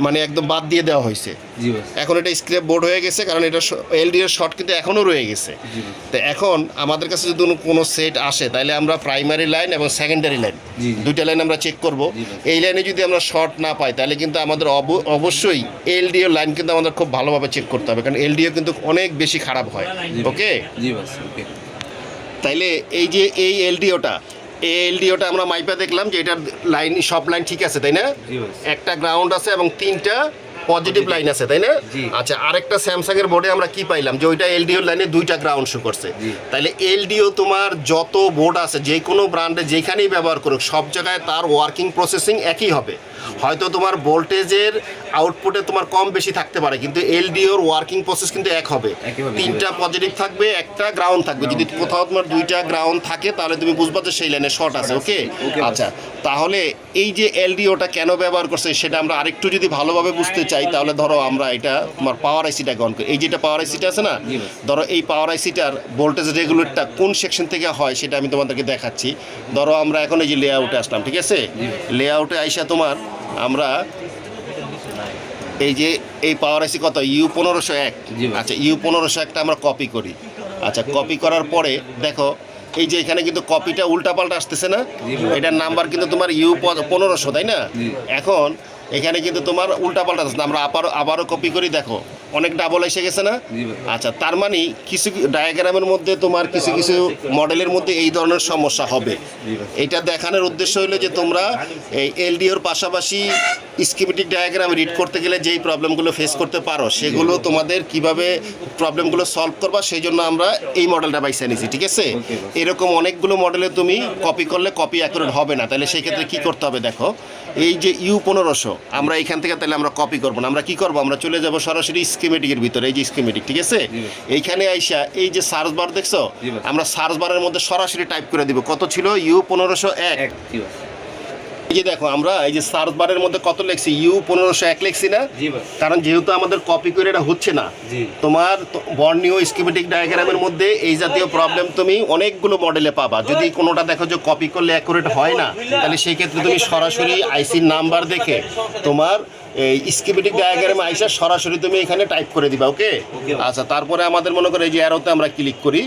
মানে একদম বাদ দিয়ে দেওয়া হয়েছে। জি ভাই। এখন এটা স্ক্র্যাপ বোর্ড হয়ে গেছে, কারণ এটা এলডিও শর্ট কিন্তু এখনও রয়ে গেছে। জি ভাই। তো এখন আমাদের কাছে যদি কোনো সেট আসে, তাহলে আমরা প্রাইমারি লাইন এবং সেকেন্ডারি লাইন জি। দুইটা লাইন আমরা চেক করব। জি ভাই। এই লাইনে যদি আমরা শর্ট না পাই, তাহলে কিন্তু আমাদের অবশ্যই এলডিও লাইন কিন্তু আমাদের খুব ভালোভাবে চেক করতে হবে, কারণ এলডিও কিন্তু অনেক বেশি খারাপ হয়, ওকে? জি ভাই। ওকে। তাইলে এই যে এই এলডিওটা, এই এলডিওটা আমরা মাইপা দেখলাম যে এটার লাইন, সব লাইন ঠিক আছে, তাই না? জি ভাই। একটা গ্রাউন্ড আছে এবং 3টা পজিটিভ লাইন আছে, তাই না? জি। আচ্ছা, আরেকটা স্যামসাং এর বোর্ডে আমরা কি পাইলাম যে ওইটা এলডিও লাইনে 2টা গ্রাউন্ড শো করছে। জি। তাহলে এলডিও তোমার যত বোর্ড আছে, যে কোনো ব্র্যান্ডে যেখানেই ব্যবহার করুক, সব জায়গায় তার ওয়ার্কিং প্রসেসিং একই হবে। হয়তো তোমার ভোল্টেজের আউটপুটে তোমার কম বেশি থাকতে পারে, কিন্তু এলডিওর ওয়ার্কিং প্রসেস কিন্তু এক হবে। একই হবে। 3টা পজিটিভ থাকবে, একটা গ্রাউন্ড থাকবে। যদি কোথাও তোমার 2টা গ্রাউন্ড থাকে, তাহলে তুমি বুঝবা যে সেই লাইনে শর্ট আছে, ওকে? ওকে। আচ্ছা, তাহলে এই যে এলডিওটা কেন ব্যবহার করছে সেটা আমরা আরেকটু যদি ভালোভাবে বুঝতে চাই, তাহলে ধরো আমরা এটা তোমার পাওয়ার আইসিটা অন করি। এই যেটা পাওয়ার আইসিটা আছে না, জি ভাই। ধরো এই পাওয়ার আইসিটার ভোল্টেজ রেগুলেটরটা কোন সেকশন থেকে হয় সেটা আমি তোমাদেরকে দেখাচ্ছি। ধরো আমরা এখন এই যে লেআউটে আসলাম, ঠিক আছে? জি। লেআউটে আইসা তোমার আমরা এই যে এই পাওয়ার আইসি কত, U1501। জি ভাই। আচ্ছা, U1501টা আমরা কপি করি। আচ্ছা, কপি করার পরে দেখো এই যে এখানে কিন্তু কপিটা উল্টাপাল্টা আসতেছে না? জি ভাই। এটার নাম্বার কিন্তু তোমার U1500, তাই না? জি। এখন এখানে কিন্তু তোমার উল্টাপাল্টা আসছে না। আমরা আবারও কপি করি, দেখো অনেক ডাবল এসে গেছে না? জি ভাই। আচ্ছা, তার মানে কিছু ডায়াগ্রামের মধ্যে তোমার কিছু কিছু মডেলের মধ্যে এই ধরনের সমস্যা হবে। জি ভাই। এটা দেখানোর উদ্দেশ্য হলো যে তোমরা এই এলডিওর পাশাপাশি স্কিমেটিক ডায়াগ্রাম রিড করতে গেলে যেই প্রবলেমগুলো ফেস করতে পারো সেগুলো তোমাদের কিভাবে প্রবলেমগুলো সলভ করবা সেই জন্য আমরা এই মডেলটা বাইসা নিছি, ঠিক আছে? Okay, boss. এরকম অনেকগুলো মডেলে তুমি কপি করলে কপি অ্যাকুরেট হবে না, তাহলে সেই ক্ষেত্রে কি করতে হবে দেখো, এই যে U1500 আমরা এখান থেকে তাহলে আমরা কপি করবো না, আমরা কি করবো, আমরা চলে যাব সরাসরি স্কিমেটিকের ভিতরে, এই যে স্কিমেটিক, ঠিক আছে? জি। এইখানে আইসা এই যে সার্চ বার দেখছো, জি ভাই। আমরা সার্চ বারের মধ্যে সরাসরি টাইপ করে দিব কত ছিল U1501। এক জি ভাই। এই যে দেখো আমরা এই যে সার্চ বারের মধ্যে কত লিখছি U1501 লিখছি না, জি ভাই। কারণ যেহেতু আমাদের কপি করে এটা হচ্ছে না। জি। তোমার বর্ণীয় স্কিমেটিক ডায়াগ্রামের মধ্যে এই জাতীয় প্রবলেম তুমি অনেকগুলো মডেলে পাবা। যদি কোনোটা দেখো যে কপি করলে অ্যাকুরেট হয় না, তাহলে সেই ক্ষেত্রে তুমি সরাসরি আইসির নাম্বার দেখে তোমার এই স্কিমেটিক ডায়াগ্রামে আইসা সরাসরি তুমি এখানে টাইপ করে দিবা, ওকে? Okay. আচ্ছা, তারপরে আমাদের মনে করে এই যে অ্যারোতে আমরা ক্লিক করি।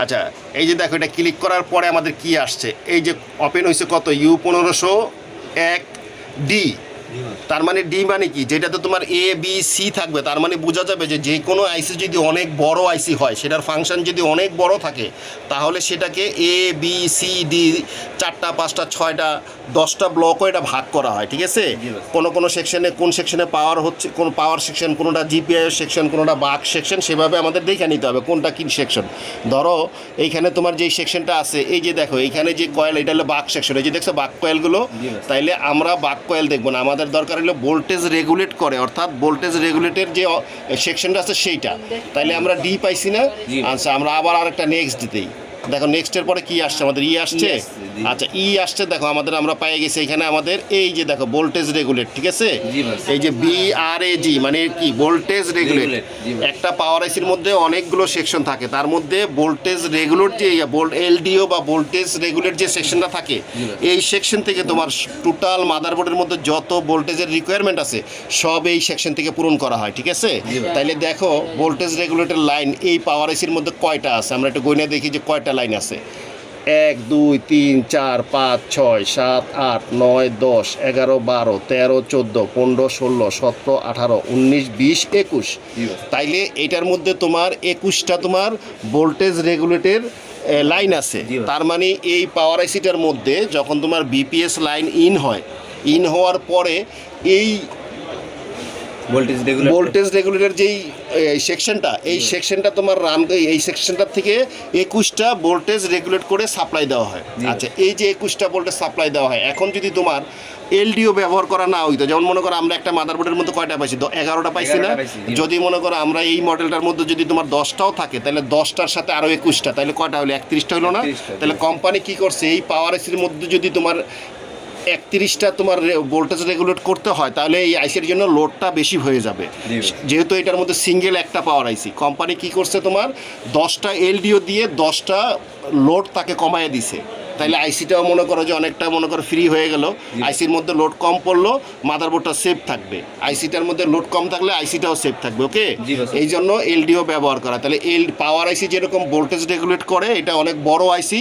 আচ্ছা, এই যে দেখো এটা ক্লিক করার পরে আমাদের কি আসছে, এই যে ওপেন হয়েছে কত U1501D। তার মানে ডি মানে কি, যেটাতে তোমার এ বি সি থাকবে, তার মানে বোঝা যাবে যে যে কোনো আইসি যদি অনেক বড় আইসি হয়, সেটার ফাংশন যদি অনেক বড় থাকে, তাহলে সেটাকে এ বি সি ডি 4টা 5টা 6টা 10টা ব্লকও এটা ভাগ করা হয়, ঠিক আছে? কোনো কোনো সেকশনে কোন সেকশনে পাওয়ার হচ্ছে, কোন পাওয়ার সেকশন, কোনোটা জিপিআই সেকশন, কোনোটা বাক সেকশন, সেভাবে আমাদের দেখে নিতে হবে কোনটা কি সেকশন। ধরো এইখানে তোমার যেই সেকশনটা আছে, এই যে দেখো এইখানে যে কয়েল, এটা হলো বাক সেকশন, এই যে দেখছো বাক কয়েলগুলো, তাইলে আমরা বাক কয়েল দেখবো না, আমাদের দরকার হলো ভোল্টেজ রেগুলেট করে, অর্থাৎ ভোল্টেজ রেগুলেটের যে সেকশনটা আছে সেইটা। তাইলে আমরা ডি পাইছি না? আচ্ছা, আমরা আবার আরেকটা নেক্সট দিতেই, দেখো নেক্সটের পরে কি আসছে আমাদের, ই আসছে। আচ্ছা, ই আসছে, দেখো আমাদের আমরা পেয়ে গেছি এখানে আমাদের এই যে দেখো ভোল্টেজ রেগুলেট, ঠিক আছে? এই যে BRAG মানে কি, ভোল্টেজ রেগুলেট। একটা পাওয়ার আইসির মধ্যে অনেকগুলো সেকশন থাকে, তার মধ্যে ভোল্টেজ রেগুলেট যে এলডিও বা ভোল্টেজ রেগুলেট যে সেকশনটা থাকে, এই সেকশন থেকে তোমার টোটাল মাদারবোর্ডের মধ্যে যত ভোল্টেজের রিকোয়ারমেন্ট আছে সব এই সেকশন থেকে পূরণ করা হয়, ঠিক আছে? তাইলে দেখো ভোল্টেজ রেগুলেটর লাইন এই পাওয়ার আইসির মধ্যে কয়টা আছে, আমরা একটু গণনা দেখি যে কয়টা লাইন আছে। 1 2 3 4 5 6 7 8 9 10 11 12 13 14 15 16 17 18 19 20 21। তাইলে এটার মধ্যে তোমার 21টা তোমার ভোল্টেজ রেগুলেটর লাইন আছে। তার মানে এই পাওয়ার আইসিটার মধ্যে যখন তোমার বিপিএস লাইন ইন হওয়ার পরে এই ভোল্টেজ রেগুলেটর যেই সেকশনটা, এই সেকশনটা তোমার এই সেকশনটার থেকে 21টা ভোল্টেজ রেগুলেট করে সাপ্লাই দেওয়া হয়। আচ্ছা, এই যে 21টা ভোল্টেজ সাপ্লাই দেওয়া হয়, এখন যদি তোমার এলডিও ব্যবহার করা না হইতো, যেমন মনে করো আমরা একটা মাদারবোর্ডের মধ্যে কয়টা পাইছি, 11টা পাইছি না? যদি মনে করো আমরা এই মডেলটার মধ্যে যদি তোমার 10টাও থাকে, তাহলে 10টার সাথে আরও 21টা, তাহলে কয়টা হলো, 31টা হলো না? তাহলে কোম্পানি কি করছে, এই পাওয়ার আইসির মধ্যে যদি তোমার 31টা তোমার ভোল্টেজ রেগুলেট করতে হয়, তাহলে এই আইসির জন্য লোডটা বেশি হয়ে যাবে। যেহেতু এটার মধ্যে সিঙ্গেল একটা পাওয়ার আইসি, কোম্পানি কি করছে, তোমার 10টা এলডিও দিয়ে 10টা লোড তাকে কমায় দিছে। তাইলে আইসিটাও মনে করো যে অনেকটা মনে করো ফ্রি হয়ে গেল, আইসির মধ্যে লোড কম পড়লো, মাদারবোর্ডটা সেফ থাকবে। আইসিটার মধ্যে লোড কম থাকলে আইসিটাও সেফ থাকবে, ওকে? এই জন্য এলডিও ব্যবহার করা। তাহলে পাওয়ার আইসি যেরকম ভোল্টেজ রেগুলেট করে, এটা অনেক বড় আইসি,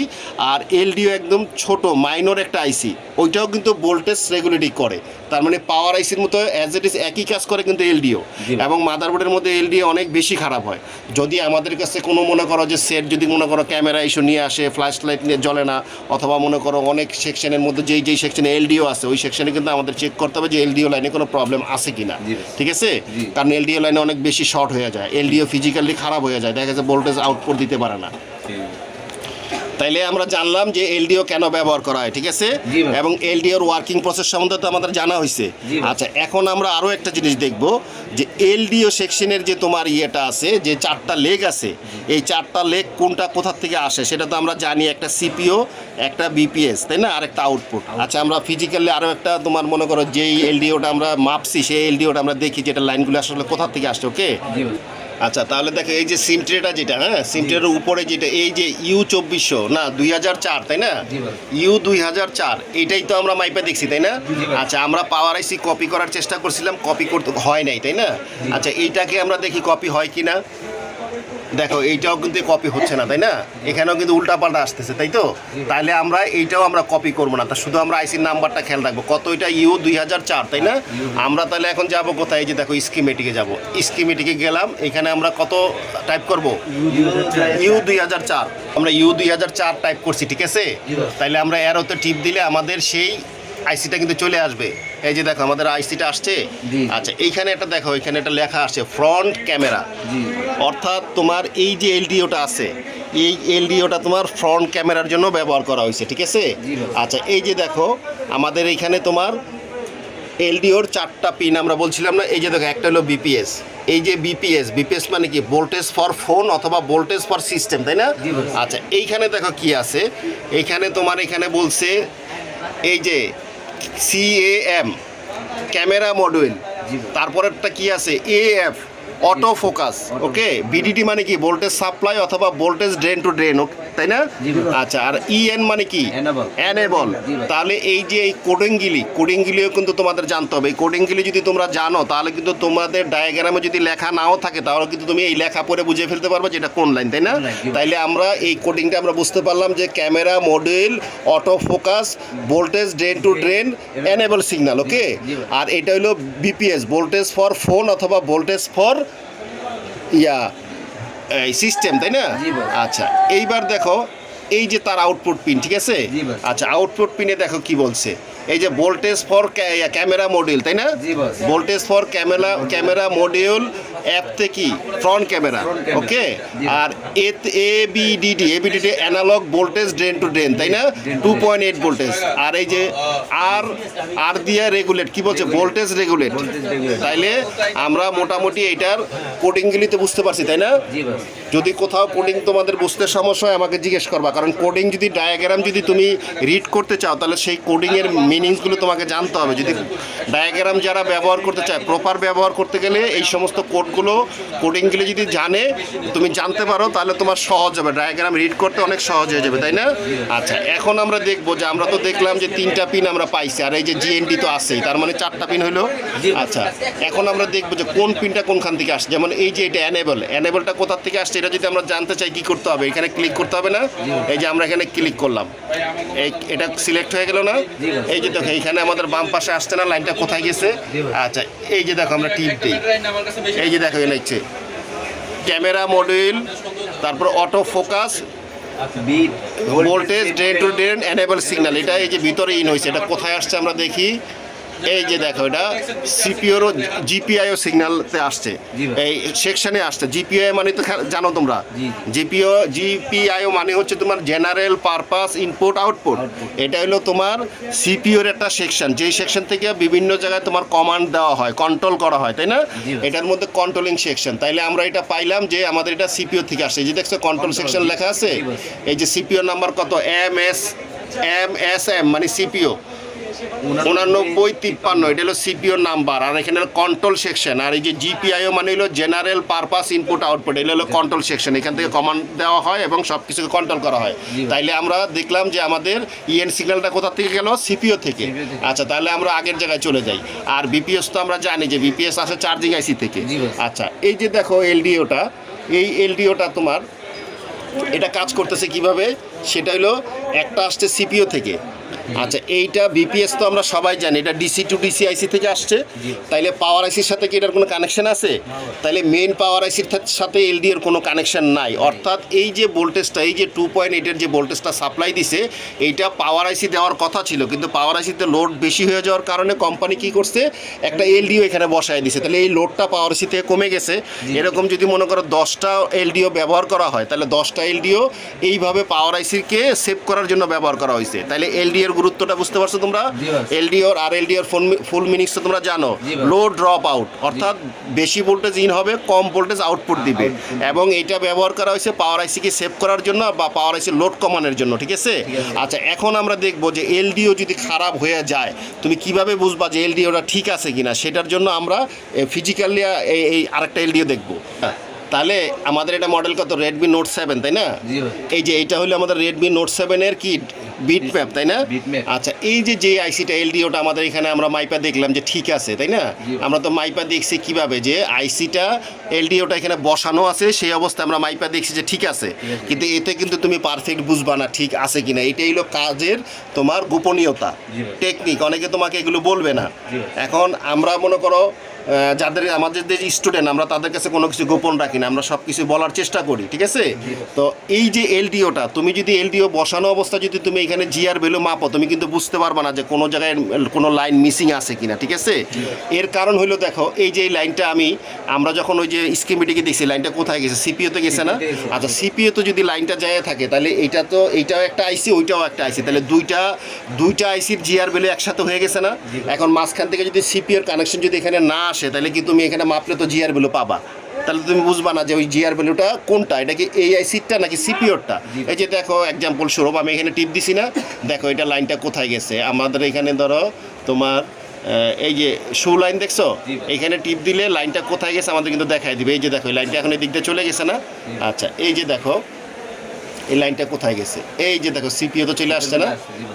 আর এলডিও একদম ছোট মাইনর একটা আইসি, ওইটাও কিন্তু ভোল্টেজ রেগুলেটই করে। তার মানে পাওয়ার আইসির মতো অ্যাজ ইট ইজ একই কাজ করে কিন্তু এলডিও, এবং মাদারবোর্ডের মধ্যে এলডিও অনেক বেশি খারাপ হয়। যদি আমাদের কাছে কোনো মনে করো যে সেট যদি মনে করো ক্যামেরা ইস্যু নিয়ে আসে, ফ্ল্যাশ লাইট নিয়ে জ্বলে না, অথবা মনে করো অনেক সেকশনের মধ্যে যেই সেকশনে এলডিও আছে, ওই সেকশনে কিন্তু আমাদের চেক করতে হবে যে এলডিও লাইনে কোনো প্রবলেম আছে কিনা, ঠিক আছে? কারণ এলডিও লাইনে অনেক বেশি শর্ট হয়ে যায়, এলডিও ফিজিক্যালি খারাপ হয়ে যায়, দেখা যাচ্ছে ভোল্টেজ আউটপুট দিতে পারে না। তাইলে আমরা জানলাম যে এলডিও কেন ব্যবহার করা হয়, ঠিক আছে? এবং এলডিওর ওয়ার্কিং প্রসেস সম্বন্ধে তো আমাদের জানা হয়েছে। আচ্ছা, এখন আমরা আরও একটা জিনিস দেখব যে এলডিও সেকশনের যে তোমার ইয়েটা আছে, যে 4টা লেগ আছে, এই 4টা লেগ কোনটা কোথা থেকে আসে সেটা তো আমরা জানি, একটা সিপিও, একটা বিপিএস, তাই না, আর একটা আউটপুট। আচ্ছা, আমরা ফিজিক্যালি আরও একটা তোমার মনে করো যেই এলডিওটা আমরা মাপছি, সেই এলডিওটা আমরা দেখি যেটা লাইনগুলো আসলে কোথা থেকে আসছে, ওকে? আচ্ছা, তাহলে দেখো এই যে সিমট্রেটা যেটা, হ্যাঁ, সিমট্রের উপরে যেটা, এই যে U2400 না 2004, তাই না? U2004, এইটাই তো আমরা মাইপে দেখছি, তাই না? আচ্ছা, আমরা পাওয়ার আইসি কপি করার চেষ্টা করছিলাম, কপি করতে হয় নাই, তাই না? আচ্ছা, এইটাকে আমরা দেখি কপি হয় কি না। দেখো এইটাও কিন্তু কপি হচ্ছে না, তাই না? এখানেও কিন্তু উল্টাপাল্টা আসতেছে, তাই তো? তাহলে আমরা এইটাও আমরা কপি করবো না, তা শুধু আমরা আইসির নাম্বারটা খেয়াল রাখবো। কত এটা? U2004, তাই না? আমরা তাহলে এখন যাব কোথায়? এই যে দেখো স্কিমেটিকে যাব, স্কিমেটিকে গেলাম, এখানে আমরা কত টাইপ করব? U2004। আমরা U2004 টাইপ করছি, ঠিক আছে? তাইলে আমরা অ্যারোতে টিপ দিলে আমাদের সেই আইসিটা কিন্তু চলে আসবে। এই যে দেখো আমাদের আইসিটা আসছে। জি। আচ্ছা এইখানে একটা দেখো, এখানে একটা লেখা আসছে ফ্রন্ট ক্যামেরা, জি। অর্থাৎ তোমার এই যে এলডিওটা আছে, এই এলডিওটা তোমার ফ্রন্ট ক্যামেরার জন্য ব্যবহার করা হয়েছে, ঠিক আছে? জি। আচ্ছা এই যে দেখো আমাদের এইখানে তোমার এলডিওর 4টা পিন আমরা বলছিলাম না? এই যে দেখো একটা হলো বিপিএস, এই যে বিপিএস মানে কি? ভোল্টেজ ফর ফোন অথবা ভোল্টেজ ফর সিস্টেম, তাই না? জি ভাই। আচ্ছা এইখানে দেখো কি আছে, এইখানে তোমার এখানে বলছে এই যে CAM ক্যামেরা মডিউল, জি। তারপরেরটা কি আছে? AF অটো ফোকাস, ওকে। বিডিটি মানে কি? ভোল্টেজ সাপ্লাই অথবা ভোল্টেজ ড্রেন টু ড্রেন, তাই না? জি ভাই। আচ্ছা আর EN মানে কি? Enable। এনেবল। জি ভাই। তাহলে এই যে এই কোডিংগুলিও কিন্তু তোমাদের জানতে হবে। এই কোডিংগুলি যদি তোমরা জানো তাহলে কিন্তু তোমাদের ডায়াগ্রামে যদি লেখা নাও থাকে তাহলে কিন্তু তুমি এই লেখা পড়ে বুঝে ফেলতে পারবে যে এটা কোন লাইন, তাই না? কোন লাইন, জি ভাই। তাইলে আমরা এই কোডিংটা আমরা বুঝতে পারলাম যে camera module auto focus voltage drain to drain enable signal, okay. জি ভাই। আর এটা হলো বিপিএস ভোল্টেজ ফর ফোন অথবা ভোল্টেজ ফর এই সিস্টেম, তাই না? জি ভাই। আচ্ছা এইবার দেখো এই যে তার আউটপুট পিন, ঠিক আছে? জি ভাই। আচ্ছা আউটপুট পিনে দেখো কি বলছে, এই যে ভোল্টেজ ফর ক্যামেরা মডিউল, তাই না? জি ভাই। ভোল্টেজ ফর ক্যামেরা মডিউল অ্যাপতে কি? Front camera, Front camera। Okay. জি। আর ABDT analogue voltage drain to drain, তাই না? Drain to 2.8 voltage. আর এই যে আর দিয়ে রেগুলেট, কি বলছে? Voltage regulate. Voltage regulate। তাইলে আমরা মোটামুটি এইটার কোডিংগুলি তো বুঝতে পারছি, তাই না? জি ভাই। যদি কোথাও কোডিং তোমাদের বুঝতে সমস্যা হয় আমাকে জিজ্ঞেস করবা, কারণ কোডিং যদি ডায়াগ্রাম যদি তুমি রিড করতে চাও তাহলে সেই কোডিংয়ের মিনিংসগুলো তোমাকে জানতে হবে। যদি ডায়াগ্রাম যারা ব্যবহার করতে চায় প্রপার ব্যবহার করতে গেলে এই সমস্ত কোডিংগুলো যদি তুমি জানতে পারো তাহলে তোমার সহজ হবে, ডায়াগ্রাম রিড করতে অনেক সহজ হয়ে যাবে, তাই না? আচ্ছা এখন আমরা দেখবো যে আমরা তো দেখলাম যে 3টা পিন আমরা পাইছি, আর এই যে GND তো আছেই, তার মানে 4টা পিন হলো। আচ্ছা এখন আমরা দেখবো যে কোন পিনটা কোনখান থেকে আসছে। যেমন এই যে এটা এনেবলটা কোথা থেকে আসছে এটা যদি আমরা জানতে চাই কি করতে হবে? এখানে ক্লিক করতে হবে না? এই যে আমরা এখানে ক্লিক করলাম, এটা সিলেক্ট হয়ে গেল না? এই যে দেখো এইখানে আমাদের বাম পাশে আসছে না লাইনটা কোথায় গেছে? আচ্ছা এই যে দেখো আমরা টিপ দিই, এই যে দেখো এখানে হচ্ছে ক্যামেরা মডিউল, তারপর auto focus bit voltage drain to drain enable signal, এটা এই যে ভিতরে ইন হয়েছে, এটা কোথায় আসছে আমরা দেখি। এই যে দেখো এটা সিপিওর জিপিআইও সিগন্যালতে আসছে, জি ভাই। এই সেকশনে আসছে। জিপিআই মানে তো জানো তোমরা, জি। জিপিআইও মানে হচ্ছে তোমার জেনারেল পারপাস ইনপুট আউটপুট। এটা হলো তোমার সিপিওর একটা সেকশন, যেই সেকশন থেকে বিভিন্ন জায়গায় তোমার কমান্ড দেওয়া হয়, কন্ট্রোল করা হয়, তাই না? জি ভাই। এটার মধ্যে কন্ট্রোলিং সেকশন। তাইলে আমরা এটা পাইলাম যে আমাদের এটা সিপিও থেকে আসছে। এই যে দেখছো কন্ট্রোল সেকশন লেখা আছে, জি ভাই। এই যে সিপিও নাম্বার কত? MSM মানে সিপিও 8953, এটা হলো সিপিও নাম্বার। আর এখানে হলো কন্ট্রোল সেকশন। আর এই যে জিপিআইও মানে হলো জেনারেল পারপাস ইনপুট আউটপুট, এটা হলো কন্ট্রোল সেকশন। এখান থেকে কমান্ড দেওয়া হয় এবং সব কিছুকে কন্ট্রোল করা হয়। তাইলে আমরা দেখলাম যে আমাদের ইএন সিগন্যালটা কোথা থেকে গেল? সিপিও থেকে। আচ্ছা তাহলে আমরা আগের জায়গায় চলে যাই। আর বিপিএস তো আমরা জানি যে বিপিএস আসে চার্জিং আইসি থেকে। জি ভাই। আচ্ছা এই যে দেখো এলডিওটা, এই এলডিওটা তোমার এটা কাজ করতেছে কিভাবে? সেটা হলো একটা আসছে সিপিও থেকে। আচ্ছা এইটা বিপিএস তো আমরা সবাই জানি, এটা ডিসি টু ডিসি আইসি থেকে আসছে। তাইলে পাওয়ার আইসির সাথে কি এটার কোনো কানেকশন আছে? তাইলে মেন পাওয়ার আইসির সাথে এলডিওর কোনো কানেকশন নাই। অর্থাৎ এই যে ভোল্টেজটা, এই যে 2.8-এর যে ভোল্টেজটা সাপ্লাই দিছে, এইটা পাওয়ার আইসি দেওয়ার কথা ছিল, কিন্তু পাওয়ার আইসিতে লোড বেশি হয়ে যাওয়ার কারণে কোম্পানি কি করছে? একটা এলডিও এখানে বসায় দিছে। তাহলে এই লোডটা পাওয়ার আইসি থেকে কমে গেছে। এরকম যদি মনে করো 10টা এলডিও ব্যবহার করা হয় তাহলে 10টা এলডিও এইভাবে পাওয়ার আইসিকে সেভ করার জন্য ব্যবহার করা হয়েছে। তাহলে এলডিওর গুরুত্বটা বুঝতে পারছো তোমরা? জি ভাই। এলডিওর আর এলডিওর ফুল মিনিংস তো তোমরা জানো। জি ভাই। লো ড্রপ আউট, অর্থাৎ বেশি ভোল্টেজ ইন হবে, কম ভোল্টেজ আউটপুট দিবে। এবং এইটা ব্যবহার করা হয়েছে পাওয়ার আইসিকে সেভ করার জন্য বা পাওয়ার আইসি লোড কমানোর জন্য, ঠিক আছে? আচ্ছা এখন আমরা দেখবো যে এলডিও যদি খারাপ হয়ে যায় তুমি কিভাবে বুঝবা যে এলডিওটা ঠিক আছে কিনা, সেটার জন্য আমরা ফিজিক্যালি এই আরেকটা এলডিও দেখবো। হ্যাঁ তাহলে আমাদের এটা মডেল কত রেডমি নোট 7 তাই না জি ভাই। এই যে এটা হলো আমাদের রেডমি নোট 7 এর কি বিট ম্যাপ তাই না Bitmap। আচ্ছা এই যে আইসিটা এলডিওটা আমাদের এখানে আমরা মাইপা দেখলাম যে ঠিক আছে তাই না জি। আমরা তো মাইপা দেখছি কিভাবে যে আইসিটা এলডিওটা এখানে বসানো আছে সেই অবস্থায় আমরা মাইপা দেখছি যে ঠিক আছে কিন্তু এতে কিন্তু তুমি পারফেক্ট বুঝবা না ঠিক আছে কিনা এটাই হলো কাজের তোমার গোপনীয়তা জি ভাই। টেকনিক অনেকে তোমাকে এগুলো বলবে না জি। এখন আমরা মনে করো যাদের আমাদের যে স্টুডেন্ট আমরা তাদের কাছে কোনো কিছু গোপন রাখি না আমরা সব কিছু বলার চেষ্টা করি ঠিক আছে তো এই যে এলডিওটা তুমি যদি এলডিও বসানো অবস্থা যদি তুমি এখানে জিআর ভ্যালু মাপো তুমি কিন্তু বুঝতে পারবে না যে কোনো জায়গায় কোনো লাইন মিসিং আছে কিনা ঠিক আছে এর কারণ হলো দেখো এই যে এই লাইনটা আমরা যখন ওই যে স্কিমেটিকে দেখছি লাইনটা কোথায় গেছে সিপিওতে গেছে না CPU তে গেছে। আচ্ছা সিপিওতে যদি লাইনটা যায় থাকে তাহলে এইটাও একটা আইসি ওইটাও একটা আইসি তাহলে দুইটা আইসির জিআর ভ্যালু একসাথে হয়ে গেছে না এখন মাঝখান থেকে যদি সিপিওর কানেকশন যদি এখানে না আসে তাহলে কি তুমি এখানে মাপলে তো জিআর ভ্যালু পাবা তাহলে তুমি বুঝবা না যে ওই জিআর ভ্যালুটা কোনটা এটা কি এই আইসিটা নাকি সিপিওরটা এই যে দেখো এক্সাম্পল স্বরূপ আমি এখানে টিপ দিছি না দেখো এটা লাইনটা কোথায় গেছে আমাদের এখানে ধরো তোমার এই যে শু লাইন দেখছো এখানে টিপ দিলে লাইনটা কোথায় গেছে আমাদের কিন্তু দেখাই দিবে এই যে দেখো এই লাইনটা এখন এই দিক দিয়ে চলে গেছে না আচ্ছা এই যে দেখো এই লাইনটা কোথায় গেছে এই যে দেখো সিপিওতে চলে আসছে না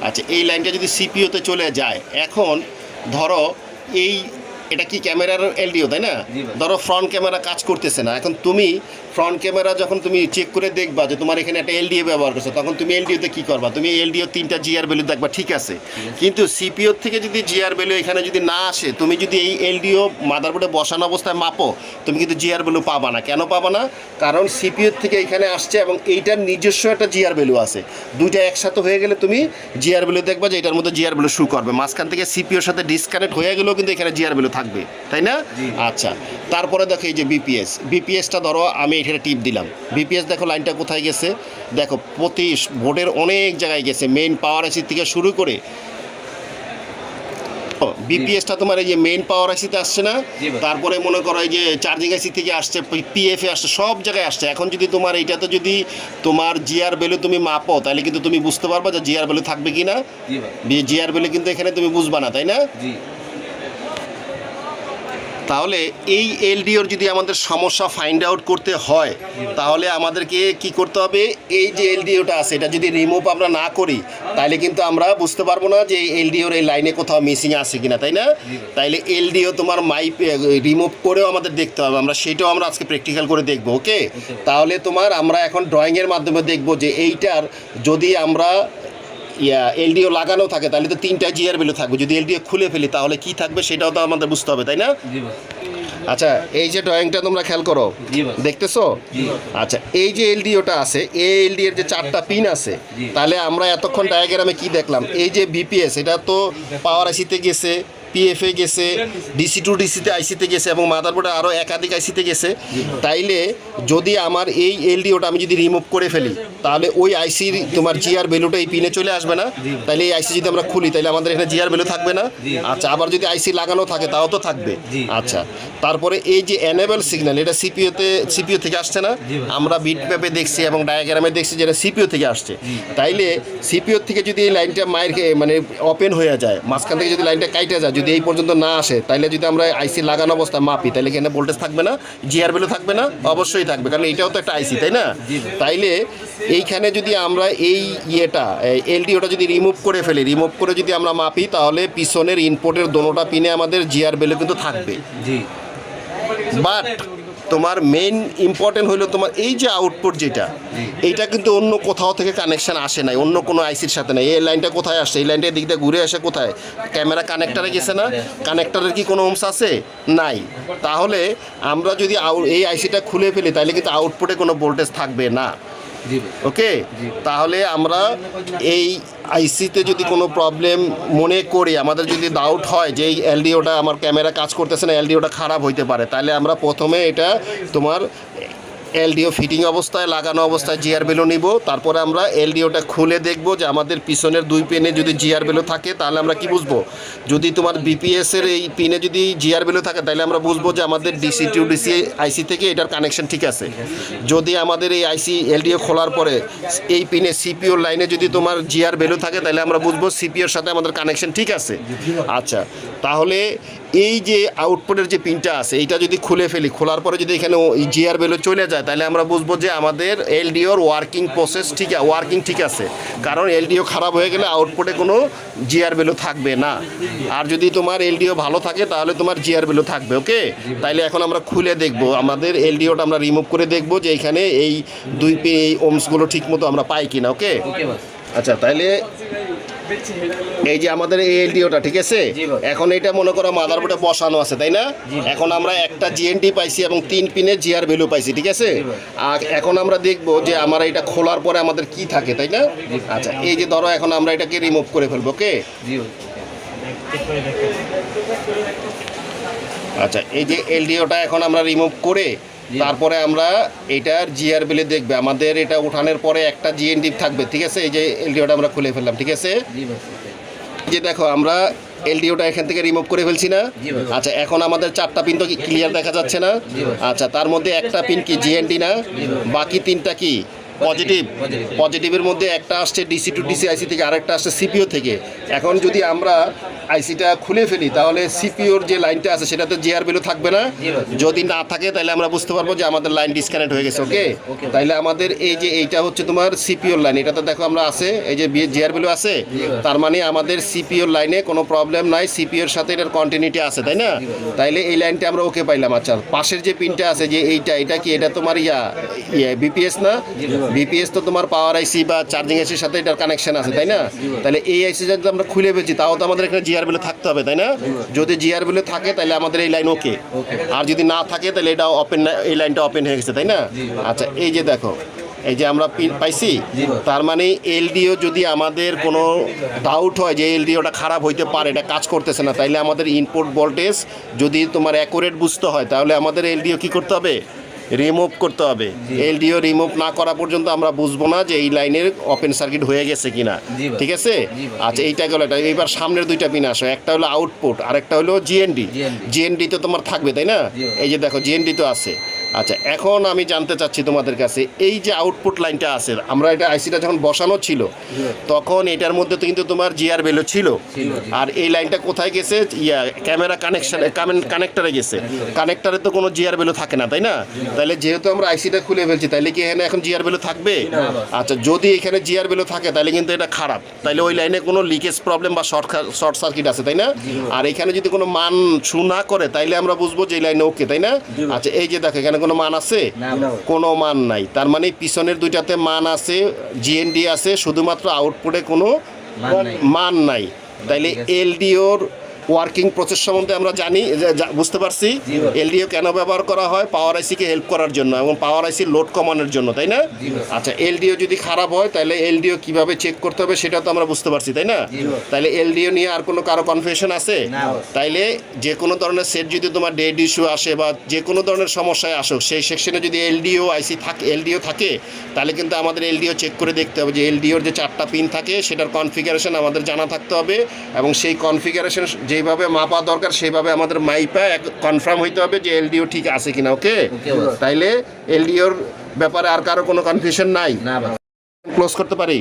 আচ্ছা এই লাইনটা যদি সিপিওতে চলে যায় এখন ধরো এটা কি ক্যামেরার এলডিও তাই না জি ভাই। ধরো ফ্রন্ট ক্যামেরা কাজ করতেছে না এখন তুমি ফ্রন্ট ক্যামেরা যখন তুমি চেক করে দেখবা যে তোমার এখানে একটা এলডিও ব্যবহার করছো তখন তুমি এলডিওতে কি করবা তুমি এলডিও 3টা জিআর ভ্যালু দেখবা ঠিক আছে কিন্তু সিপিও থেকে যদি জিআর ভ্যালু এখানে যদি না আসে তুমি যদি এই এলডিও মাদারবোর্ডে বসানো অবস্থায় মাপো তুমি কিন্তু জিআর ভ্যালু পাবা না কেন পাবা না কারণ সিপিও থেকে এখানে আসছে এবং এইটার নিজস্ব একটা জিআর ভ্যালু আছে দুইটা একসাথে হয়ে গেলে তুমি জিআর ভ্যালু দেখবা যে এটার মধ্যে জিআর ভ্যালু শু করবে মাঝখান থেকে সিপিওর সাথে ডিসকানেক্ট হয়ে গেলেও কিন্তু এখানে জিআর ভ্যালু থাকবে তাই না আচ্ছা তারপরে দেখো এই যে বিপিএসটা ধরো আমি এখানে টিপ দিলাম বিপিএস দেখো লাইনটা কোথায় গেছে দেখো প্রতি বোর্ডের অনেক জায়গায় গেছে মেইন পাওয়ার আইসি থেকে শুরু করে বিপিএসটা তোমার এই যে মেইন পাওয়ার আইসিতে আসছে না জি ভাই। তারপরে মনে করো এই যে চার্জিং আইসি থেকে আসছে পিএফে আসছে সব জায়গায় আসছে এখন যদি তোমার এইটাতে যদি তোমার জিআর ভ্যালু তুমি মাপো তাহলে কিন্তু তুমি বুঝতে পারবা যে জিআর ভ্যালু থাকবে কি না জি ভাই। জিআর ভ্যালু কিন্তু এখানে তুমি বুঝবা না তাই না জি তাহলে এই এলডিওর যদি আমাদের সমস্যা ফাইন্ড আউট করতে হয় তাহলে আমাদেরকে কি করতে হবে এই যে এলডিওটা আছে এটা যদি রিমুভ আমরা না করি তাহলে কিন্তু আমরা বুঝতে পারবো না যে এই এলডিওর এই লাইনে কোথাও মিসিং আছে কিনা তাই না তাইলে এলডিও তোমার রিমুভ করেও আমাদের দেখতে হবে আমরা সেটাও আমরা আজকে প্র্যাকটিক্যাল করে দেখবো ওকে তাহলে তোমার আমরা এখন ড্রয়িংয়ের মাধ্যমে দেখবো যে এইটার যদি আমরা এলডিও লাগানো থাকে তাহলে তো 3টা জিআর ভ্যালু থাকবে যদি এলডিও খুলে ফেলি তাহলে কি থাকবে সেটাও তো আমাদের বুঝতে হবে তাই না জি ভাই। আচ্ছা এই যে ড্রয়িংটা তোমরা খেয়াল করো জি ভাই। দেখতেছো আচ্ছা এই যে এলডিওটা আছে এই এলডিওর যে 4টা পিন আছে তাহলে আমরা এতক্ষণ ডায়াগ্রামে কি দেখলাম এই যে বিপিএস এটা তো পাওয়ার আইসিতে গেছে পিএফে গেছে ডিসি টু ডিসিতে আইসিতে গেছে এবং মাদারবোর্ডে আরও একাধিক আইসিতে গেছে তাইলে যদি আমার এই এলডিওটা আমি যদি রিমুভ করে ফেলি তাহলে ওই আইসির তোমার জিআর ভ্যালুটা এই পিনে চলে আসবে না তাহলে এই আইসি যদি আমরা খুলি তাহলে আমাদের এখানে জিআর ভ্যালু থাকবে না আচ্ছা আবার যদি আইসি লাগানো থাকে তাও তো থাকবে আচ্ছা তারপরে এই যে এনেবল সিগন্যাল এটা সিপিও থেকে আসছে না আমরা বিট ম্যাপে দেখছি এবং ডায়াগ্রামে দেখছি যেটা সিপিও থেকে আসছে তাইলে সিপিও থেকে যদি এই লাইনটা মানে ওপেন হয়ে যায় মাঝখান থেকে যদি লাইনটা কাইটে যায় যদি এই পর্যন্ত না আসে তাহলে যদি আমরা আইসি লাগানো অবস্থায় মাপি তাহলে এখানে ভোল্টেজ থাকবে না জিআর ভ্যালু থাকবে না অবশ্যই থাকবে কারণ এটাও তো একটা আইসি তাই না তাইলে এইখানে যদি আমরা এই এলডিওটা যদি রিমুভ করে ফেলি রিমুভ করে যদি আমরা মাপি তাহলে পিছনের ইনপুটের দোনোটা পিনে আমাদের জিআর ভ্যালু কিন্তু থাকবে জি বাট তোমার মেইন ইম্পর্টেন্ট হলো তোমার এই যে আউটপুট যেটা এইটা কিন্তু অন্য কোথাও থেকে কানেকশন আসে নাই অন্য কোনো আইসির সাথে নাই এই লাইনটা কোথায় আসছে এই লাইনটা দিক দিয়ে ঘুরে আসে কোথায় ক্যামেরা কানেক্টারে গেছে না কানেক্টারের কি কোনো ওমস আছে নাই তাহলে আমরা যদি এই আইসিটা খুলে ফেলি তাহলে কিন্তু আউটপুটে কোনো ভোল্টেজ থাকবে না জি ভাই। ওকে তাহলে আমরা এই আইসিতে যদি কোনো প্রবলেম মনে করি আমাদের যদি ডাউট হয় যে এই এলডিওটা আমার ক্যামেরা কাজ করতেছে না এলডিওটা খারাপ হইতে পারে তাহলে আমরা প্রথমে এটা তোমার এলডিও ফিটিং অবস্থায় লাগানো অবস্থায় জিআর বেলো নিব, তারপরে আমরা এলডিওটা খুলে দেখব যে আমাদের পিছনের দুই পিনে যদি জিআর বেলো থাকে তাহলে আমরা কি বুঝবো, যদি তোমার বিপিএস এর এই পিনে যদি জিআর বেলো থাকে তাহলে আমরা বুঝবো যে আমাদের ডিসি টু ডিসি আইসি থেকে এটার কানেকশন ঠিক আছে। যদি আমাদের এই আইসি এলডিও খোলার পরে এই পিনে সিপিওর লাইনে যদি তোমার জিআর বেলো থাকে তাহলে আমরা বুঝবো সিপিওর সাথে আমাদের কানেকশন ঠিক আছে। আচ্ছা, তাহলে এই যে আউটপুটের যে পিনটা আছে এইটা যদি খুলে ফেলি, খোলার পরে যদি এখানে জিআর বেলো চলে যায় তাহলে আমরা বুঝবো যে আমাদের এলডিওর ওয়ার্কিং প্রসেস ঠিক আছে, কারণ এলডিও খারাপ হয়ে গেলে আউটপুটে কোনো জিআর বেলো থাকবে না। আর যদি তোমার এলডিও ভালো থাকে তাহলে তোমার জিআর বেলো থাকবে। ওকে, তাইলে এখন আমরা খুলে দেখব, আমাদের এলডিওটা আমরা রিমুভ করে দেখব যে এখানে এই দুই পিন এই ওমসগুলো ঠিক মতো আমরা পাই কিনা। ওকে, আচ্ছা, তাইলে এই যে আমাদের এই এলডিওটা ঠিক আছে, এখন এটা মনে করো মাদারবোর্ডে বসানো আছে, তাই না? এখন আমরা একটা জিএনডি পাইছি এবং 3 পিনে জিআর ভ্যালু পাইছি, ঠিক আছে। আর এখন আমরা দেখব যে আমরা এটা খোলার পরে আমাদের কি থাকে, তাই না? আচ্ছা, এই যে ধরো এখন আমরা এটাকে রিমুভ করে ফেলবো। ওকে, আচ্ছা, এই যে এলডিওটা এখন আমরা রিমুভ করে তারপরে আমরা এটার জিআর বেলে দেখবে আমাদের এটা উঠানোর পরে একটা জিএনডি থাকবে, ঠিক আছে। এই যে এলডিওটা আমরা খুলে ফেললাম, ঠিক আছে। যে দেখো আমরা এলডিওটা এখান থেকে রিমুভ করে ফেলছি না। আচ্ছা, এখন আমাদের 4টা পিন তো ক্লিয়ার দেখা যাচ্ছে না। আচ্ছা, তার মধ্যে একটা পিন কি জিএনডি না, বাকি 3টা কি পজিটিভের মধ্যে একটা আসছে ডিসি টু ডিসি আইসি থেকে, আরেকটা আসছে সিপিও থেকে। এখন যদি আমরা আইসিটা খুলে ফেলি তাহলে সিপিওর যে লাইনটা আছে সেটাতে জিআর ভ্যালু থাকবে না। যদি না থাকে তাহলে আমরা বুঝতে পারবো যে আমাদের লাইন ডিসকানেক্ট হয়ে গেছে। ওকে, তাইলে আমাদের এই যে এইটা হচ্ছে তোমার সিপিওর লাইন, এটাতে দেখো আমরা আছে এই যে জিআর ভ্যালু আছে, তার মানে আমাদের সিপিওর লাইনে কোনো প্রবলেম নাই, সিপিওর সাথে এটার কন্টিনিউটি আছে, তাই না? তাইলে এই লাইনটা আমরা ওকে পাইলাম। আচ্ছা, পাশের যে পিনটা আছে যে এটা কি, এটা তোমার বিপিএস না? বিপিএস তো তোমার পাওয়ার আইসি বা চার্জিং আইসির সাথে এটার কানেকশন আছে, তাই না? তাহলে এই আইসি যদি আমরা খুলে ফেলছি তাও তো আমাদের এখানে জিআর ভ্যালু থাকতে হবে, তাই না? যদি জিআর ভ্যালু থাকে তাহলে আমাদের এই লাইন ওকে, আর যদি না থাকে তাহলে এটা ওপেন, এই লাইনটা ওপেন হয়ে গেছে, তাই না? আচ্ছা, এই যে দেখো এই যে আমরা পিন পাইছি, তার মানে এলডিও যদি আমাদের কোনো ডাউট হয় যে এলডিওটা খারাপ হইতে পারে, এটা কাজ করতেছে না, তাইলে আমাদের ইনপুট ভোল্টেজ যদি তোমার অ্যাকুরেট বুঝতে হয় তাহলে আমাদের এলডিও কি করতে হবে, রিমুভ করতে হবে। এলডিও রিমুভ না করা পর্যন্ত আমরা বুঝবো না যে এই লাইনের ওপেন সার্কিট হয়ে গেছে কিনা, ঠিক আছে। আচ্ছা, এইটা গেল এটা। এইবার সামনের 2টা পিন আসো, একটা হলো আউটপুট আর একটা হলো জিএনডি। জিএনডি তো তোমার থাকবে, তাই না? এই যে দেখো জিএনডি তো আছে। আচ্ছা, এখন আমি জানতে চাচ্ছি তোমাদের কাছে এই যে আউটপুট লাইনটা আছে, আমরা এটা আইসিটা যখন বসানো ছিল তখন এটার মধ্যে তো কিন্তু তোমার জিআর ভ্যালু ছিল, আর এই লাইনটা কোথায় গেছে, ক্যামেরা কানেক্টরে গেছে। কানেক্টরে তো কোনো জিআর ভ্যালু থাকে না, তাই না? তাহলে যেহেতু আমরা আইসিটা খুলে ফেলছি তাহলে কি এখানে এখন জিআর ভ্যালু থাকবে? আচ্ছা, যদি এখানে জিআর ভ্যালু থাকে তাহলে কিন্তু এটা খারাপ, তাহলে ওই লাইনে কোনো লিকেজ প্রবলেম বা শর্ট সার্কিট আছে, তাই না? আর এখানে যদি কোনো মান শু না করে তাইলে আমরা বুঝবো যে এই লাইনে ওকে, তাই না? আচ্ছা, এই যে দেখো এখানে কোনো মান আছে, কোনো মান নাই, তার মানে পিছনের 2টাতে মান আছে, জিএনডি আছে, শুধুমাত্র আউটপুটে কোনো মান নাই। তাইলে এলডিওর ওয়ার্কিং প্রসেস সম্বন্ধে আমরা জানি, বুঝতে পারছি এলডিও কেন ব্যবহার করা হয়, পাওয়ার আইসিকে হেল্প করার জন্য এবং পাওয়ার আইসির লোড কমানোর জন্য, তাই না? আচ্ছা, এলডিও যদি খারাপ হয় তাহলে এলডিও কিভাবে চেক করতে হবে সেটা তো আমরা বুঝতে পারছি, তাই না? তাইলে এলডিও নিয়ে আর কারো কনফিউশন আছে? তাইলে যে কোনো ধরনের সেট যদি তোমার ডেড ইস্যু আসে বা যে কোনো ধরনের সমস্যায় আসুক, সেই সেকশনে যদি এলডিও আইসি থাকে, এলডিও থাকে, তাহলে কিন্তু আমাদের এলডিও চেক করে দেখতে হবে যে এলডিওর যে 4টা পিন থাকে সেটার কনফিগারেশন আমাদের জানা থাকতে হবে, এবং সেই কনফিগারেশন যেভাবে মাপা দরকার সেভাবে আমাদের মাইপা কনফার্ম হইতে হবে যে এলডিও ঠিক আছে কিনা। ওকে, তাইলে এলডিওর ব্যাপারে আর কারো কোনো কনফিউশন নাই, ক্লোজ করতে পারি।